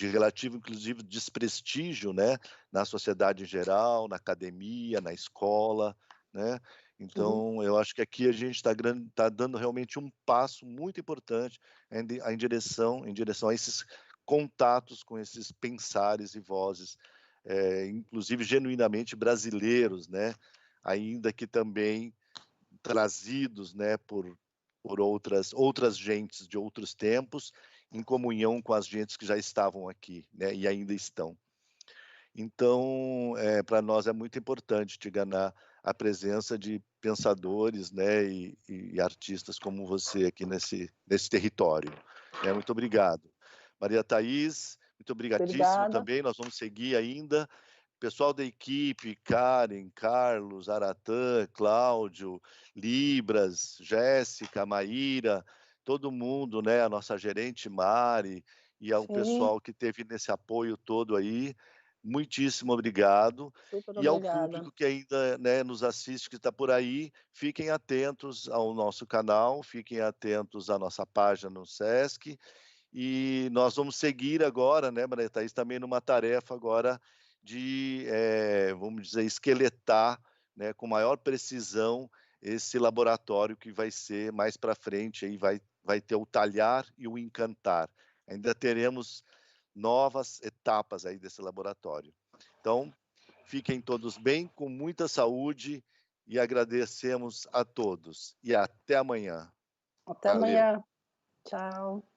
relativo, inclusive, desprestígio, né, na sociedade em geral, na academia, na escola, né? Então, eu acho que aqui a gente está dando realmente um passo muito importante em direção a esses contatos com esses pensares e vozes, inclusive genuinamente brasileiros, né? Ainda que também trazidos, né, por outras gentes de outros tempos, em comunhão com as gentes que já estavam aqui, né, e ainda estão. Então, para nós é muito importante, Tiganá, a presença de pensadores, né, e artistas como você aqui nesse território. Muito obrigado. Maria Thaís, muito obrigadíssimo também, nós vamos seguir ainda. Pessoal da equipe, Karen, Carlos, Aratã, Cláudio, Libras, Jéssica, Maíra, todo mundo, né, a nossa gerente Mari e ao pessoal que teve nesse apoio todo aí, muitíssimo obrigado. E ao público que ainda, né, nos assiste, que está por aí, fiquem atentos ao nosso canal, fiquem atentos à nossa página no SESC, e nós vamos seguir agora, né, Maria Thaís, também numa tarefa agora de, vamos dizer, esqueletar, né, com maior precisão esse laboratório que vai ser mais para frente, aí vai ter o talhar e o encantar. Ainda teremos novas etapas aí desse laboratório. Então, fiquem todos bem, com muita saúde, e agradecemos a todos. E até amanhã. Até Valeu. amanhã. Tchau.